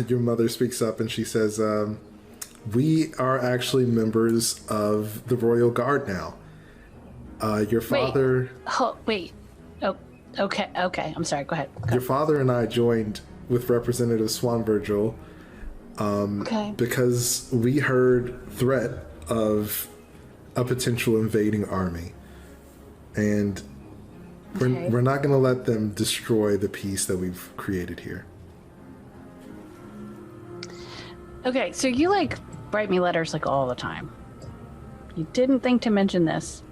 your mother speaks up and she says, we are actually members of the Royal Guard now. Your father... Wait. Oh, okay. I'm sorry. Go ahead. Your father and I joined with Representative Swan Virgil because we heard threat of a potential invading army. And we're not going to let them destroy the peace that we've created here. Okay, so you, write me letters, all the time. You didn't think to mention this.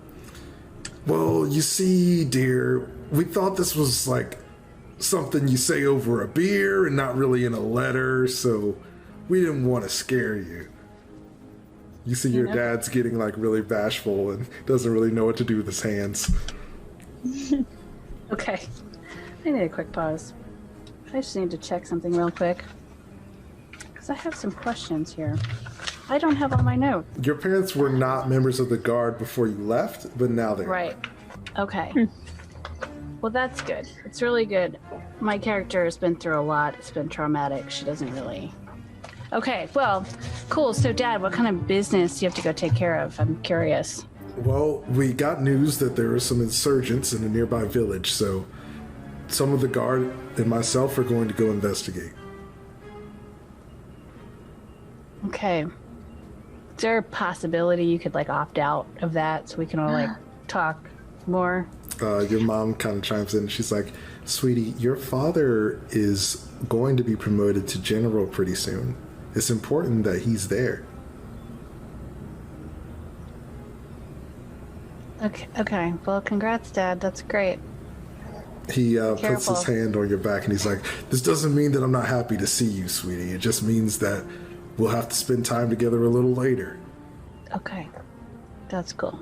Well, you see, dear, we thought this was, something you say over a beer and not really in a letter, so we didn't want to scare you. You see your dad's getting, really bashful and doesn't really know what to do with his hands. Okay. I need a quick pause. I just need to check something real quick. Because I have some questions here. I don't have all my notes. Your parents were not members of the Guard before you left, but now they are. Right. Okay. Well, that's good. It's really good. My character has been through a lot. It's been traumatic. She doesn't really... Okay, well, cool. So, Dad, what kind of business do you have to go take care of? I'm curious. Well, we got news that there are some insurgents in a nearby village, so some of the guard and myself are going to go investigate. Okay. Is there a possibility you could, opt out of that so we can all, talk more? Your mom kind of chimes in and she's like, sweetie, your father is going to be promoted to general pretty soon. It's important that he's there. Okay. Well, congrats, Dad. That's great. He puts his hand on your back and he's like, this doesn't mean that I'm not happy to see you, sweetie. It just means that we'll have to spend time together a little later. Okay. That's cool.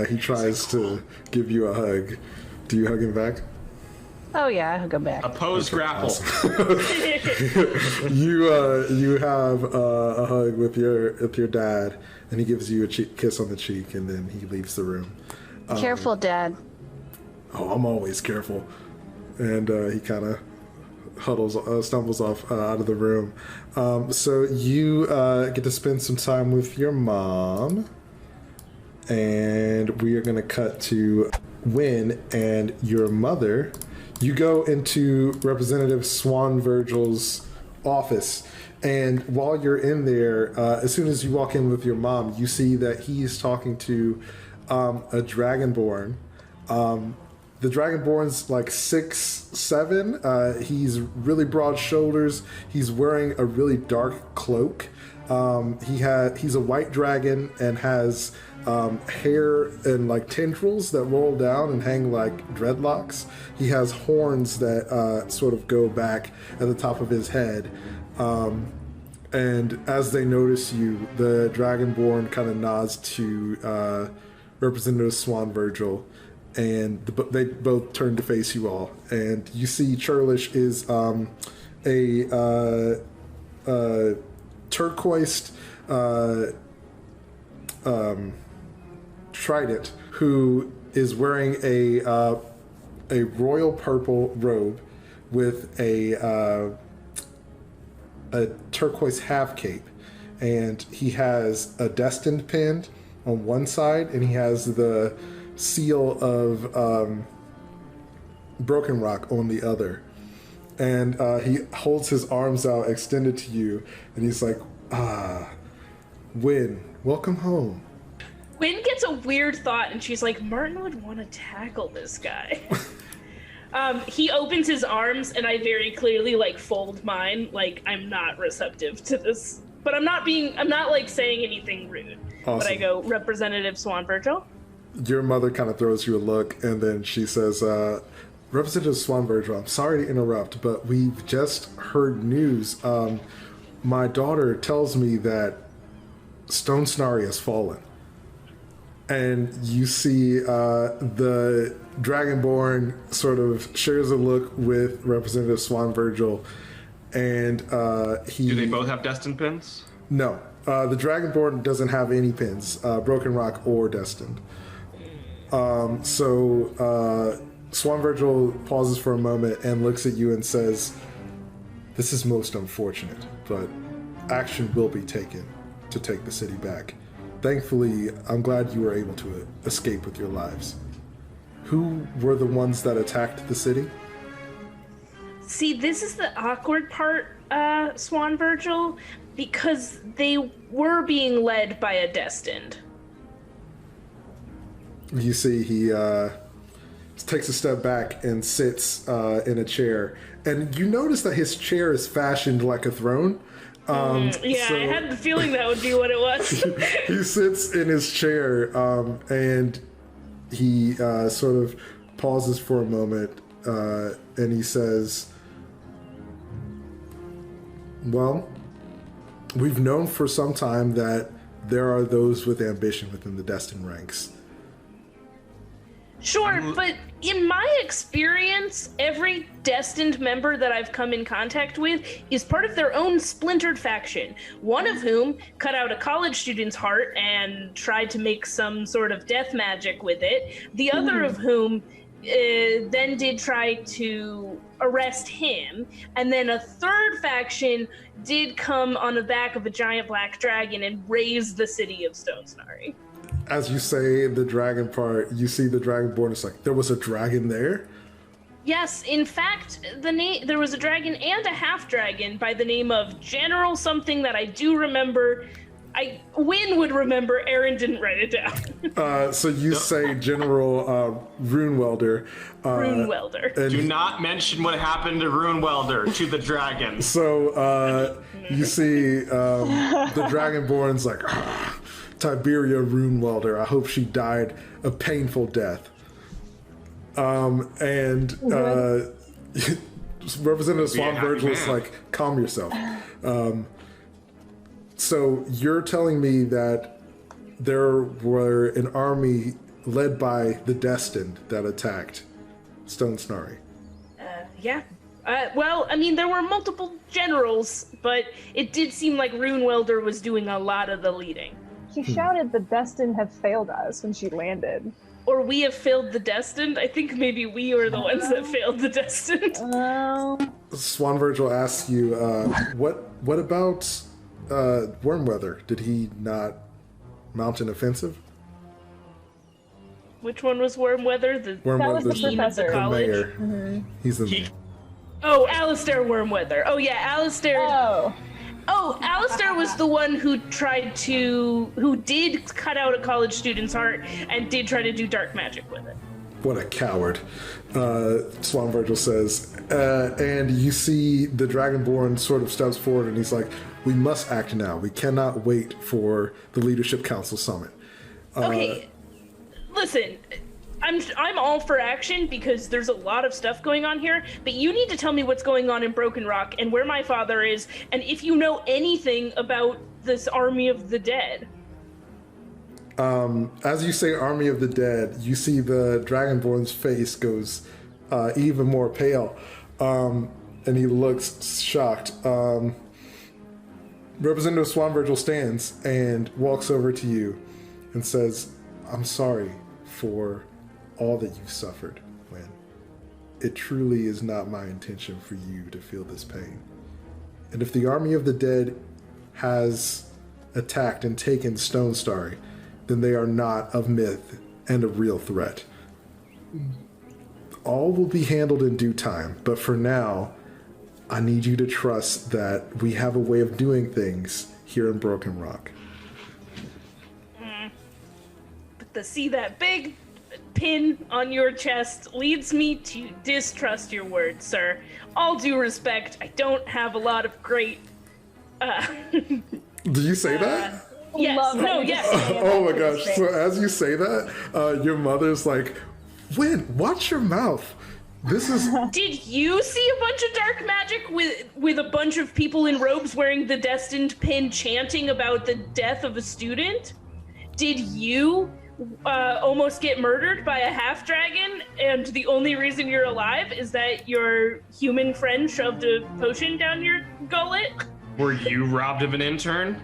He tries to give you a hug. Do you hug him back? Oh yeah, I'll go back. Opposed grapple. Awesome. You have a hug with your dad, and he gives you a kiss on the cheek, and then he leaves the room. Careful, Dad. Oh, I'm always careful. And he kind of stumbles off out of the room. So you get to spend some time with your mom, and we are going to cut to Wynn and your mother. You go into Representative Swan Virgil's office, and while you're in there, as soon as you walk in with your mom, you see that he's talking to a Dragonborn. The Dragonborn's 6'7". He's really broad shoulders. He's wearing a really dark cloak. He's a white dragon and has hair and like tendrils that roll down and hang like dreadlocks. He has horns that sort of go back at the top of his head. And as they notice you, the Dragonborn kind of nods to Representative Swan Virgil, and they both turn to face you all. And you see Churlish is a turquoised trident who is wearing a royal purple robe with a turquoise half cape, and he has a destined pinned on one side, and he has the seal of Broken Rock on the other. And he holds his arms out, extended to you, and he's like, Wynn, welcome home. Wynn gets a weird thought, and she's like, Martin would want to tackle this guy. He opens his arms, and I very clearly like fold mine, like I'm not receptive to this, but I'm not like saying anything rude. Awesome. But I go, Representative Swan Virgil. Your mother kind of throws you a look, and then she says, Representative Swan Virgil, I'm sorry to interrupt, but we've just heard news. My daughter tells me that Stone Snarry has fallen. And you see the Dragonborn sort of shares a look with Representative Swan Virgil, and he... Do they both have destined pins? No. The Dragonborn doesn't have any pins, Broken Rock or Destined. So Swan Virgil pauses for a moment and looks at you and says, this is most unfortunate, but action will be taken to take the city back. Thankfully, I'm glad you were able to escape with your lives. Who were the ones that attacked the city? See, this is the awkward part, Swan Virgil, because they were being led by a Destined. You see, he takes a step back and sits in a chair. And you notice that his chair is fashioned like a throne. I had the feeling that would be what it was. He sits in his chair, and he sort of pauses for a moment, and he says, well, we've known for some time that there are those with ambition within the Destined ranks. Sure, but in my experience, every Destined member that I've come in contact with is part of their own splintered faction, one of whom cut out a college student's heart and tried to make some sort of death magic with it, the other of whom then did try to arrest him, and then a third faction did come on the back of a giant black dragon and raise the city of Stone Snarry. As you say the dragon part, you see the Dragonborn. It's like, there was a dragon there? Yes, in fact, there was a dragon and a half-dragon by the name of General something that I do remember. Wynn would remember, Erin didn't write it down. So you say General Runewelder. Runewelder. Do not mention what happened to Runewelder, to the dragon. So you see the Dragonborn's like, Tiberia Runewelder, I hope she died a painful death. Representative Swan Virgil is like, calm yourself. So you're telling me that there were an army led by the Destined that attacked Stone Snarry? Yeah. Well, I mean, there were multiple generals, but it did seem like Runewelder was doing a lot of the leading. She shouted, the Destined have failed us when she landed. Or we have failed the Destined? I think maybe we are the ones that failed the Destined. Swan Virgil asks you, what about Wormweather? Did he not mount an offensive? Which one was Wormweather? That was the dean of the professor. college? The mayor. Mm-hmm. He's the mayor. Oh, Alistair Wormweather. Oh yeah, Alistair. Oh, Alistair was the one who did cut out a college student's heart and did try to do dark magic with it. What a coward, Swan Virgil says. And you see the Dragonborn sort of steps forward and he's like, we must act now. We cannot wait for the Leadership Council Summit. Okay, listen, I'm all for action because there's a lot of stuff going on here, but you need to tell me what's going on in Broken Rock and where my father is, and if you know anything about this Army of the Dead. As you say Army of the Dead, you see the Dragonborn's face goes even more pale, and he looks shocked. Representative Swan Virgil stands and walks over to you and says, I'm sorry for all that you've suffered, Wynn. It truly is not my intention for you to feel this pain. And if the Army of the Dead has attacked and taken Stone Starry, then they are not of myth and a real threat. All will be handled in due time, but for now, I need you to trust that we have a way of doing things here in Broken Rock. But to see that big pin on your chest leads me to distrust your words, sir. All due respect, I don't have a lot of great... Do you say that? Yes, no, yes. Oh my gosh. So as you say that, your mother's like, Wynn, watch your mouth. This is... Did you see a bunch of dark magic with a bunch of people in robes wearing the destined pin chanting about the death of a student? Did you almost get murdered by a half-dragon and the only reason you're alive is that your human friend shoved a potion down your gullet? Were you robbed of an intern?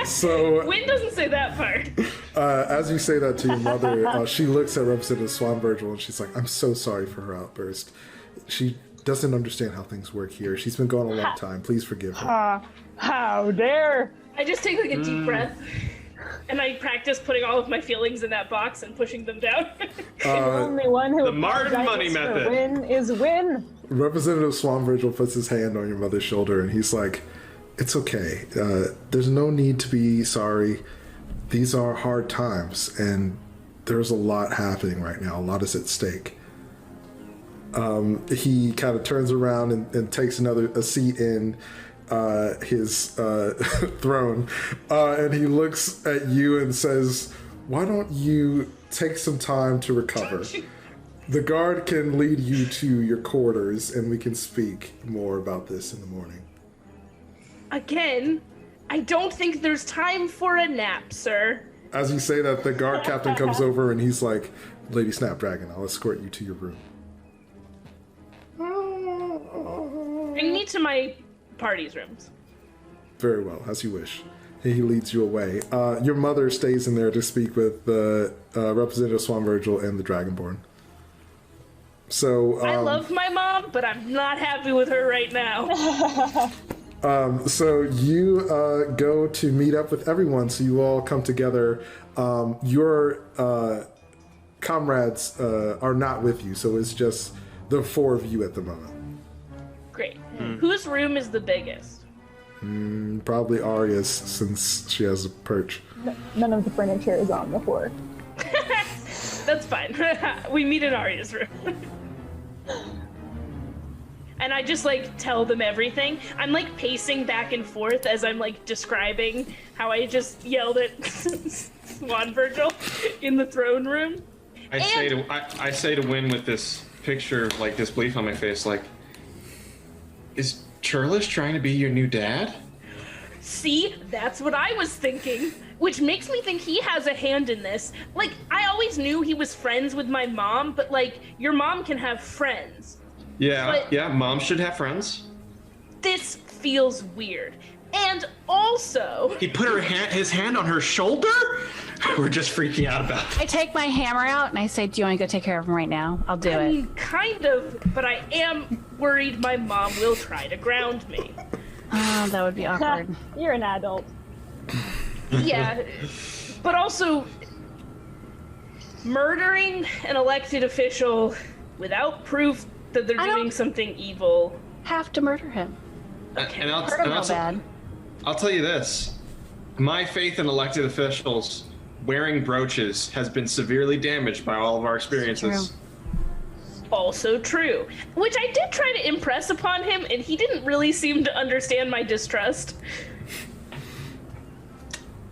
So... Wynn doesn't say that part. As you say that to your mother, she looks at Representative Swan Virgil and she's like, I'm so sorry for her outburst. She doesn't understand how things work here. She's been gone a long time. Please forgive her. How dare! I just take like a deep breath and I practice putting all of my feelings in that box and pushing them down. The only one who The Martin money method. Win is Win. Representative Swan Virgil puts his hand on your mother's shoulder and he's like, it's okay. There's no need to be sorry. These are hard times, and there's a lot happening right now. A lot is at stake. He kind of turns around and takes a seat in his throne, and he looks at you and says, why don't you take some time to recover? The guard can lead you to your quarters, and we can speak more about this in the morning. Again, I don't think there's time for a nap, sir. As you say that, the guard captain comes over and he's like, Lady Snapdragon, I'll escort you to your room. Bring me to my party's rooms. Very well, as you wish. He leads you away. Your mother stays in there to speak with the Representative Swan Virgil and the Dragonborn. So I love my mom, but I'm not happy with her right now. So you go to meet up with everyone, so you all come together. Your comrades are not with you, so it's just the four of you at the moment. Great. Whose room is the biggest? Probably Aria's, since she has a perch. None of the furniture is on the floor. That's fine. We meet in Aria's room. And I just like tell them everything. I'm like pacing back and forth as I'm like describing how I just yelled at Swan Virgil in the throne room. I say to Wynn with this picture, like disbelief on my face, like, is Churlish trying to be your new dad? See, that's what I was thinking, which makes me think he has a hand in this. Like, I always knew he was friends with my mom, but like, your mom can have friends. Yeah, mom should have friends. This feels weird. And also... He put his hand on her shoulder? We're just freaking out about it. I take my hammer out and I say, do you want to go take care of him right now? I'll do it. mean, kind of, but I am worried my mom will try to ground me. Oh, that would be awkward. You're an adult. Yeah, but also... murdering an elected official without proof that they're doing something evil. Have to murder him. And I'll tell you this. My faith in elected officials wearing brooches has been severely damaged by all of our experiences. also true. Which I did try to impress upon him, and he didn't really seem to understand my distrust.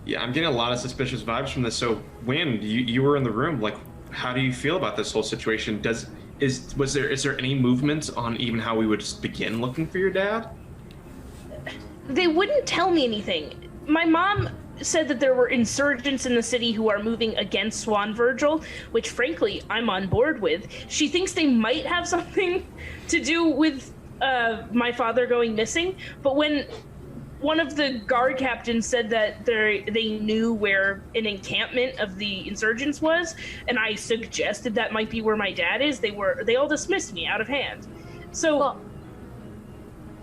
Yeah, I'm getting a lot of suspicious vibes from this. So, Wynn, you were in the room. Like, how do you feel about this whole situation? Is there any movement on even how we would just begin looking for your dad? They wouldn't tell me anything. My mom said that there were insurgents in the city who are moving against Swan Virgil, which frankly I'm on board with. She thinks they might have something to do with my father going missing, but when one of the guard captains said that they knew where an encampment of the insurgents was, and I suggested that might be where my dad is, they all dismissed me out of hand. So, well,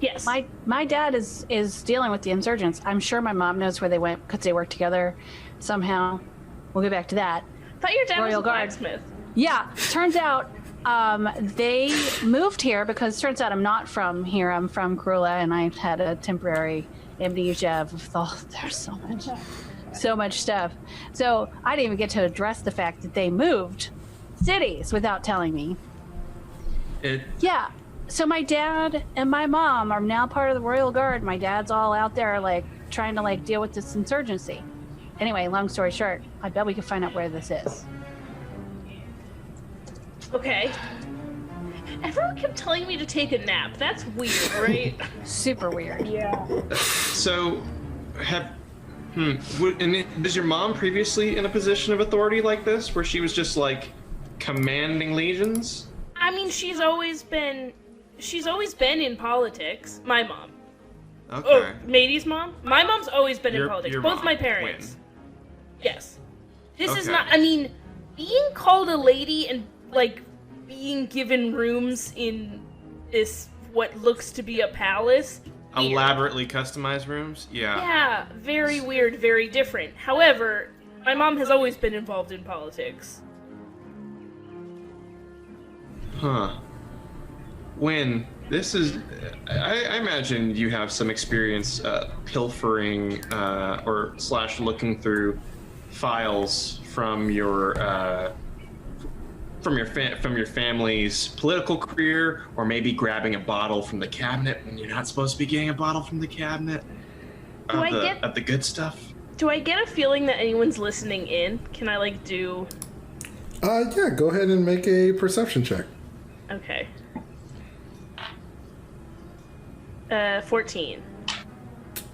yes. My dad is dealing with the insurgents. I'm sure my mom knows where they went because they work together somehow. We'll get back to that. I thought your dad Royal was a Guard. blacksmith. Yeah, turns out they moved here because turns out I'm not from here. I'm from Cruella, and I had a temporary amnesia of there's so much stuff. So I didn't even get to address the fact that they moved cities without telling me. Yeah. So my dad and my mom are now part of the Royal Guard. My dad's all out there, like, trying to, like, deal with this insurgency. Anyway, long story short, I bet we can find out where this is. Okay. Everyone kept telling me to take a nap. That's weird, right? Super weird. Yeah. So, was your mom previously in a position of authority like this, where she was just, like, commanding legions? I mean, she's always been in politics. My mom. Okay. Oh, Madie's mom? My mom's always been in politics. Your Both mom, my parents. Wynn. Yes. This is Okay. not, I mean, being called a lady and, like, being given rooms in this, what looks to be a palace. Weird. Elaborately customized rooms? Yeah. Yeah, very weird, very different. However, my mom has always been involved in politics. Huh. Wynn, this is... I imagine you have some experience pilfering or / looking through files from your family's political career, or maybe grabbing a bottle from the cabinet when you're not supposed to be getting a bottle from the cabinet of the good stuff. Do I get a feeling that anyone's listening in? Can I, like, do... Yeah, go ahead and make a perception check. Okay. 14.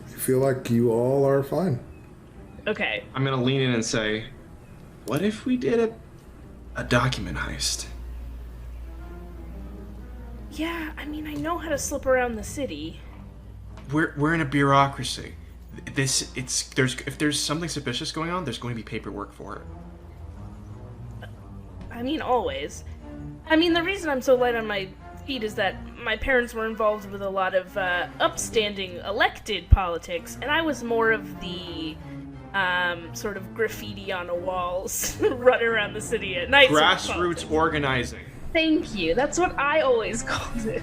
You feel like you all are fine. Okay. I'm gonna lean in and say, what if we did a document heist? Yeah, I mean, I know how to slip around the city. We're in a bureaucracy. If there's something suspicious going on, there's going to be paperwork for it. I mean, always. I mean, the reason I'm so light on my feet is that my parents were involved with a lot of upstanding elected politics, and I was more of the sort of graffiti on the walls, run around the city at night. Grassroots organizing. Thank you. That's what I always called it.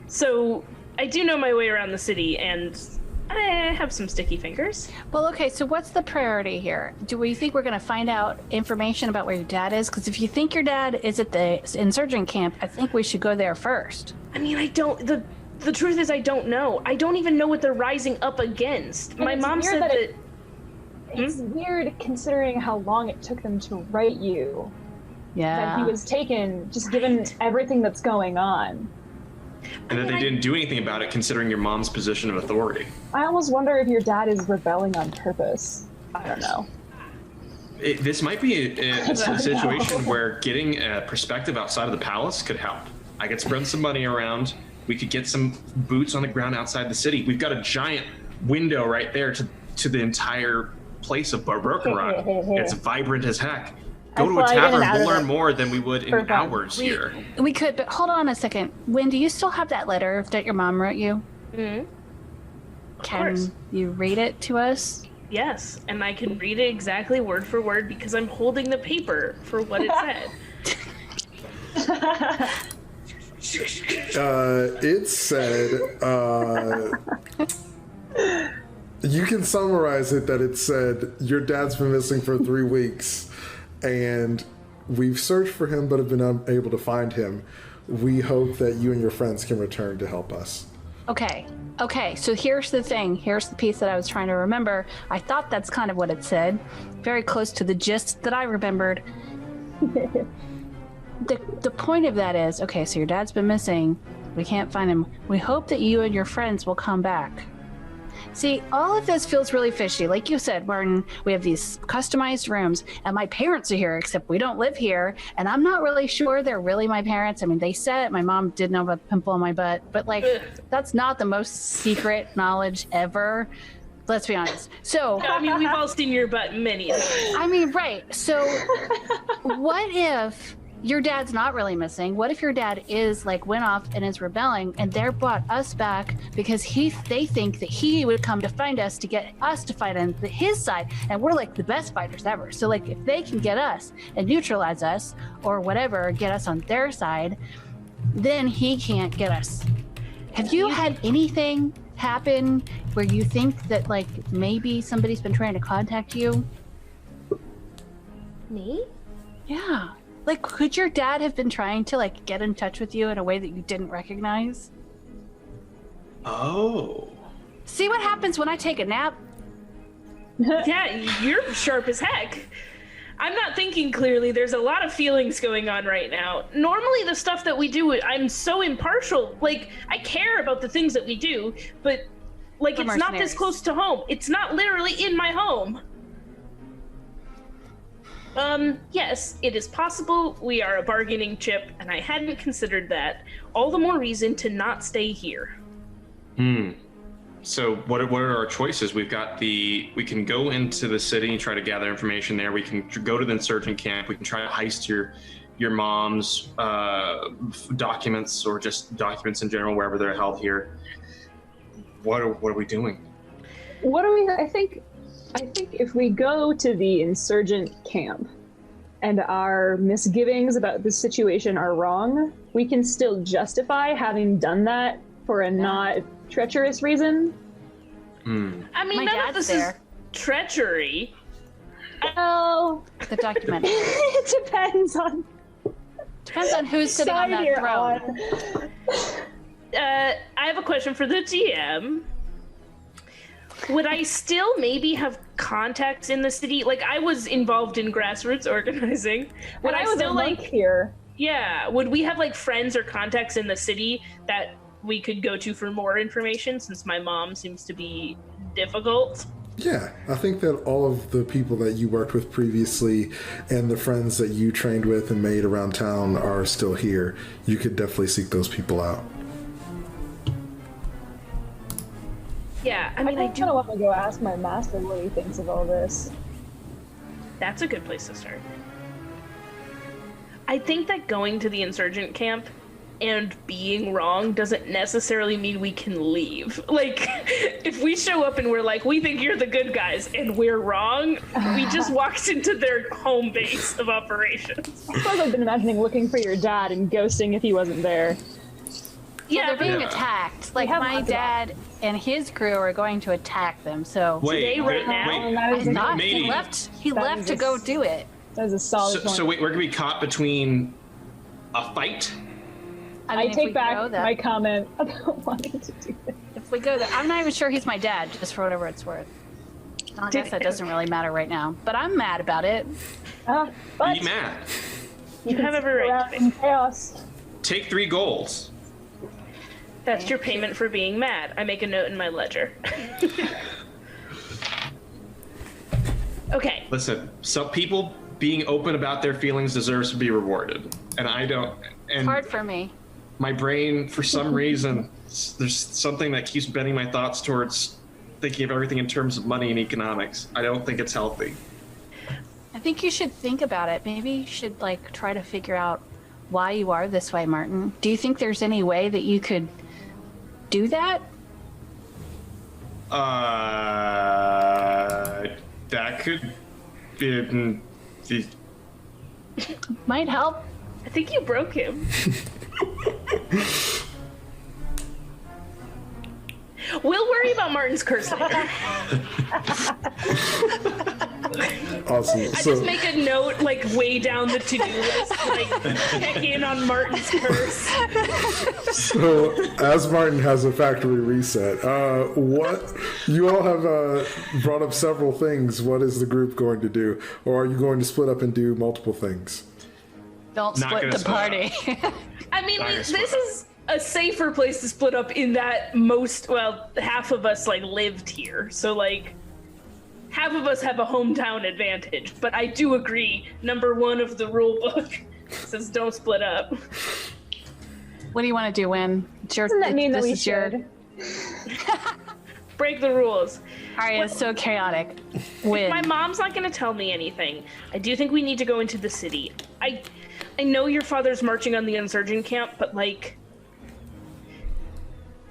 So, I do know my way around the city, and I have some sticky fingers. Well, okay, so what's the priority here? Do we think we're going to find out information about where your dad is? Because if you think your dad is at the insurgent camp, I think we should go there first. I mean, I don't... The truth is I don't know. I don't even know what they're rising up against. And my mom said that... It's weird considering how long it took them to write you. Yeah. That he was taken, just given everything that's going on. And that they didn't do anything about it, considering your mom's position of authority. I almost wonder if your dad is rebelling on purpose. I don't know. This might be a situation where getting a perspective outside of the palace could help. I could spread some money around. We could get some boots on the ground outside the city. We've got a giant window right there to the entire place of Aarakocra. It's vibrant as heck. Go to a tavern, we'll learn more than we would in hours here. We could, but hold on a second. Wynn, do you still have that letter that your mom wrote you? Mm-hmm. Can you read it to us? Yes, and I can read it exactly word for word because I'm holding the paper for what it said. It said, you can summarize it that it said, your dad's been missing for 3 weeks, and we've searched for him but have been unable to find him. We hope that you and your friends can return to help us. Okay, so here's the thing. Here's the piece that I was trying to remember. I thought that's kind of what it said. Very close to the gist that I remembered. The point of that is, okay, so your dad's been missing. We can't find him. We hope that you and your friends will come back. See, all of this feels really fishy. Like you said, Martin, we have these customized rooms, and my parents are here, except we don't live here, and I'm not really sure they're really my parents. I mean, they said my mom did know about the pimple on my butt, but, like, that's not the most secret knowledge ever. Let's be honest. So, I mean, we've all seen your butt many times. I mean, right. So, what if your dad's not really missing? What if your dad is, like, went off and is rebelling, and they brought us back because they think that he would come to find us to get us to fight on his side, and we're, like, the best fighters ever. So, like, if they can get us and neutralize us or whatever, get us on their side, then he can't get us. Have you had anything happen where you think that, like, maybe somebody's been trying to contact you? Me? Yeah. Like, could your dad have been trying to, like, get in touch with you in a way that you didn't recognize? Oh. See what happens when I take a nap? Yeah, you're sharp as heck. I'm not thinking clearly. There's a lot of feelings going on right now. Normally the stuff that we do, I'm so impartial. Like, I care about the things that we do, but, like, it's not this close to home. It's not literally in my home. Yes, it is possible we are a bargaining chip, and I hadn't considered that. All the more reason to not stay here. So what are our choices? We can go into the city and try to gather information there. We can go to the insurgent camp. We can try to heist your mom's documents, or just documents in general, wherever they're held here. What are we doing? I think if we go to the insurgent camp and our misgivings about the situation are wrong, we can still justify having done that for a not treacherous reason. I mean, none of this is treachery. Oh, The documentary. it depends on who's sitting on that throne. I have a question for the GM. Would I still maybe have contacts in the city? Like, I was involved in grassroots organizing. Would I still, like, here? Yeah. Would we have, like, friends or contacts in the city that we could go to for more information, since my mom seems to be difficult? Yeah, I think that all of the people that you worked with previously and the friends that you trained with and made around town are still here. You could definitely seek those people out. Yeah, I mean, I do. kind of want to go ask my master what he thinks of all this. That's a good place to start. I think that going to the insurgent camp and being wrong doesn't necessarily mean we can leave. Like, if we show up and we're like, we think you're the good guys, and we're wrong, we just walked into their home base of operations. I suppose I've been imagining looking for your dad and ghosting if he wasn't there. Yeah, they're being attacked. Like, my dad and his crew are going to attack them. So Madie, he left to go do it. That was a solid point. So wait, we're gonna be caught between a fight? I mean, I take back my comment about wanting to do it. If we go there, I'm not even sure he's my dad, just for whatever it's worth. I guess that doesn't really matter right now, but I'm mad about it. But Be mad. You have every right to in chaos. Take 3 golds. That's your payment for being mad. I make a note in my ledger. Okay. Listen, some people being open about their feelings deserves to be rewarded, and I don't. And It's hard for me. my brain, for some reason, there's something that keeps bending my thoughts towards thinking of everything in terms of money and economics. I don't think it's healthy. I think you should think about it. Maybe you should, like, try to figure out why you are this way, Martin. Do you think there's any way that you could do that? That could be. Might help. I think you broke him. We'll worry about Martin's curse later. Awesome. I just make a note, like, way down the to-do list, like, check in on Martin's curse. So, as Martin has a factory reset, what you all have brought up several things. What is the group going to do, or are you going to split up and do multiple things? Don't Not split gonna the split party. I mean, Not gonna this split up. is a safer place to split up in that half of us, like, lived here. So, like, half of us have a hometown advantage. But I do agree, number 1 of the rule book says don't split up. What do you want to do, Win? It's your, Doesn't that mean that we is your- should? Break the rules. Aria is so chaotic. Win. My mom's not going to tell me anything. I do think we need to go into the city. I know your father's marching on the insurgent camp, but, like,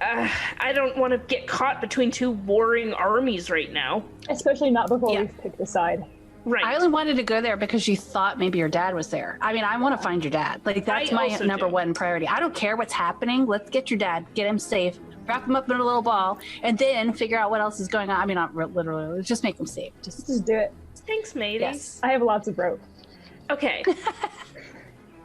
I don't want to get caught between 2 warring armies right now. Especially not before Yeah. we've picked a side. Right. I only wanted to go there because you thought maybe your dad was there. I mean, I want to find your dad. Like, that's I my also number do. 1 priority. I don't care what's happening. Let's get your dad, get him safe, wrap him up in a little ball, and then figure out what else is going on. I mean, not literally. Let's just make him safe. Just Just do it. Thanks, matey. yes. I have lots of rope. Okay.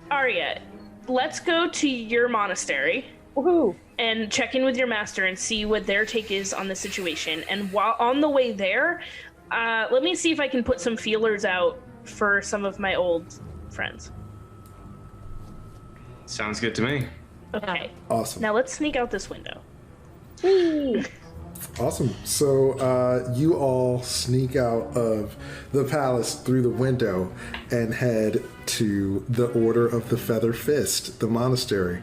Aria, let's go to your monastery Woohoo! and check in with your master and see what their take is on the situation. And while on the way there, let me see if I can put some feelers out for some of my old friends. Sounds good to me. Okay. Awesome. Now let's sneak out this window. Whee! Awesome. So you all sneak out of the palace through the window and head to the Order of the Feather Fist, the monastery,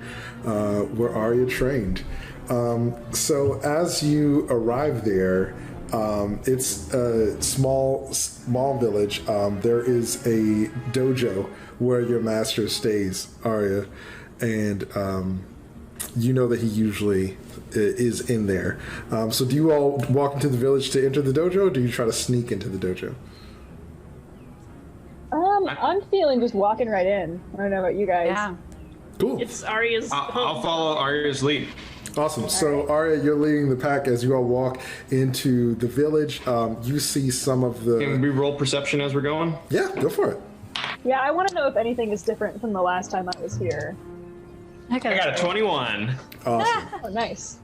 where Aria trained. So as you arrive there, it's a small village. There is a dojo where your master stays, Aria, and you know that he usually is in there. So do you all walk into the village to enter the dojo, or do you try to sneak into the dojo? I'm feeling just walking right in. I don't know about you guys. Yeah. Cool. It's Aria's I'll home. follow Aria's lead. Awesome. So, Aria, you're leading the pack as you all walk into the village. You see some of Can the... we roll perception as we're going? Yeah, go for it. Yeah, I want to know if anything is different from the last time I was here. I I got a 21. Awesome. Oh, nice.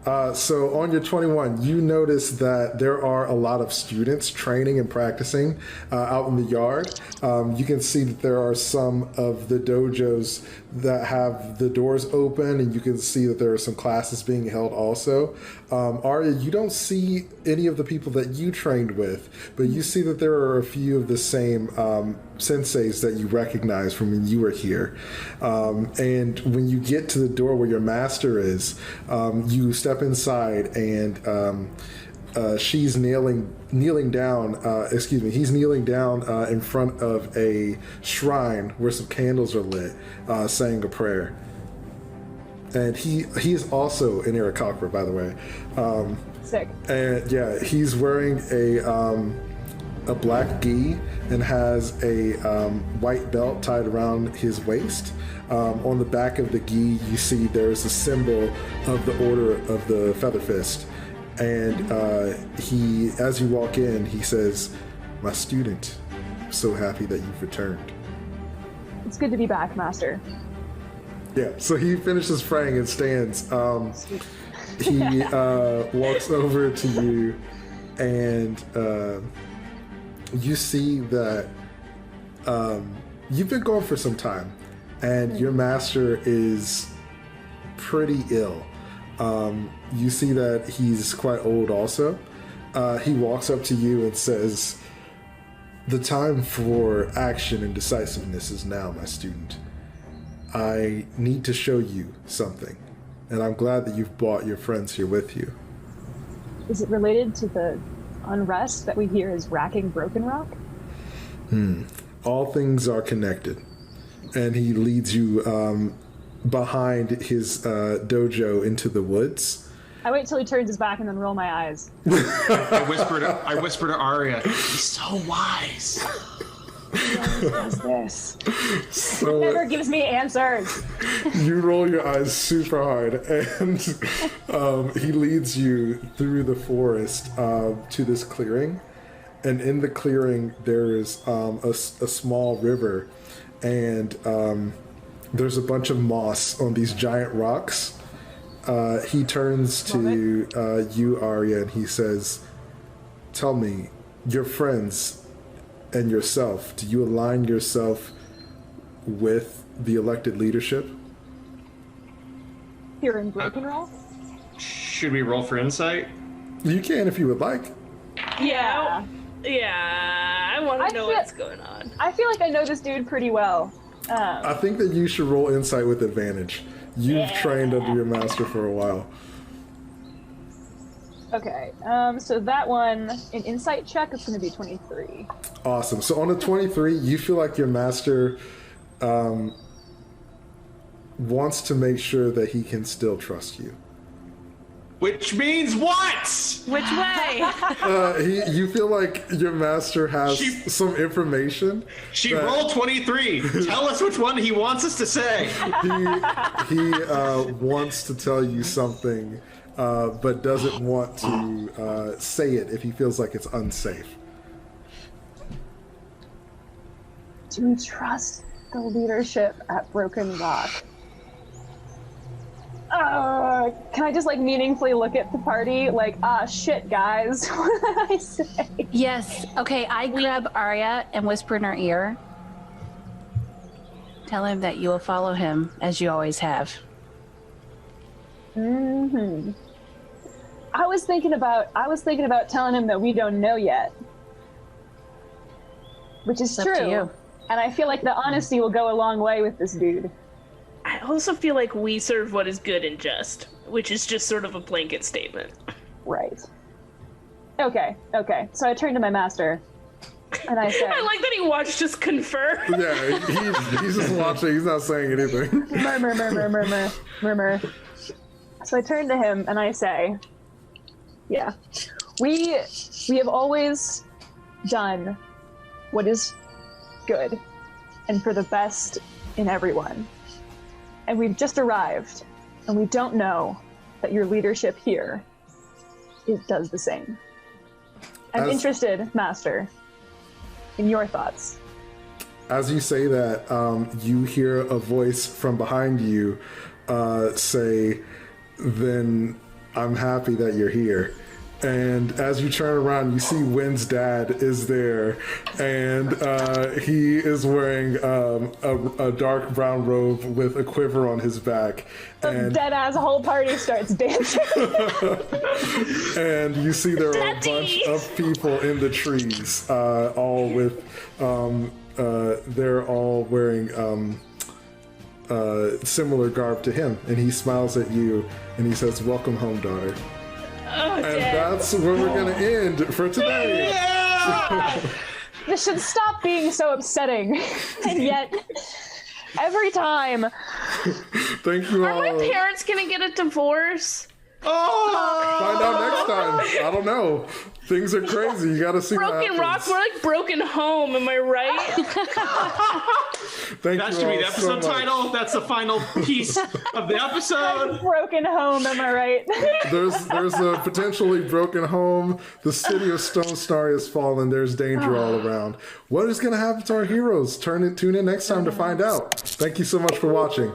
So on your 21, you notice that there are a lot of students training and practicing out in the yard. You can see that there are some of the dojos that have the doors open, and you can see that there are some classes being held also. Aria, you don't see any of the people that you trained with, but you see that there are a few of the same senseis that you recognize from when you were here. And when you get to the door where your master is, you step inside, and she's kneeling down. He's kneeling down in front of a shrine where some candles are lit, saying a prayer. And he is also an Aarakocra, by the way. Sick. And yeah, he's wearing a black gi and has a white belt tied around his waist. On the back of the gi, you see there's a symbol of the Order of the Feather Fist. And he, as you walk in, he says, "My student, I'm so happy that you've returned." It's good to be back, Master. Yeah, so he finishes praying and stands. He walks over to you, and you see that you've been gone for some time, and your master is pretty ill. You see that he's quite old also. He walks up to you and says, "The time for action and decisiveness is now, my student. I need to show you something, and I'm glad that you've brought your friends here with you." Is it related to the unrest that we hear is racking Broken Rock? All things are connected. And he leads you behind his dojo into the woods. I wait till he turns his back and then roll my eyes. I whisper to Aria, "He's so wise." What's this? So Never gives me answers. you roll your eyes super hard, and he leads you through the forest to this clearing. and in the clearing there is a small river, and there's a bunch of moss on these giant rocks. He turns to you, Aria, and he says, "Tell me, your friends and yourself, do you align yourself with the elected leadership?" Here in Broken Roll? Should we roll for insight? You can if you would like. Yeah. I want to know what's going on. I feel like I know this dude pretty well. I think that you should roll insight with advantage. You've trained under your master for a while. Okay, so that one, an insight check, is going to be 23. Awesome. So on a 23, you feel like your master wants to make sure that he can still trust you. Which means what? Which way? You feel like your master has some information. She rolled 23. Tell us which one he wants us to say. He wants to tell you something, but doesn't want to say it if he feels like it's unsafe. Do we trust the leadership at Broken Rock? Can I just, like, meaningfully look at the party? Like, shit, guys. What did I say? Yes. Okay, I grab Aria and whisper in her ear. Tell him that you will follow him, as you always have. Mm-hmm. I was thinking about telling him that we don't know yet. Which is It's up to true. you. And I feel like the honesty will go a long way with this dude. I also feel like we serve what is good and just, which is just sort of a blanket statement. Right. Okay. So I turn to my master, and I say... I like that he watched us confer. Yeah, he's just watching. He's not saying anything. Murmur. So I turn to him, and I say, yeah, we have always done what is good and for the best in everyone. And we've just arrived, and we don't know that your leadership here does the same. I'm interested, Master, in your thoughts. As you say that, you hear a voice from behind you say, "Then I'm happy that you're here." And as you turn around, you see Wynn's dad is there, and he is wearing a dark brown robe with a quiver on his back. The dead-ass whole party starts dancing. And you see there are a bunch of people in the trees, all with, they're all wearing similar garb to him. And he smiles at you, and he says, "Welcome home, daughter." Oh, And Dad. that's where we're going to end for today. Yeah! This should stop being so upsetting. And yet, every time... Thank you Are all. my parents gonna get a divorce? Oh! Find out next time. I don't know. Things are crazy. You got to see Broken what Rock, happens. we're like Broken Home, am I right? Thank That you should be all the episode so much. title. That's the final piece of the episode. Broken home, am I right? There's a potentially broken home. The city of Stone Star has fallen. There's danger all around. What is going to happen to our heroes? Tune in next time to find out. Thank you so much for watching.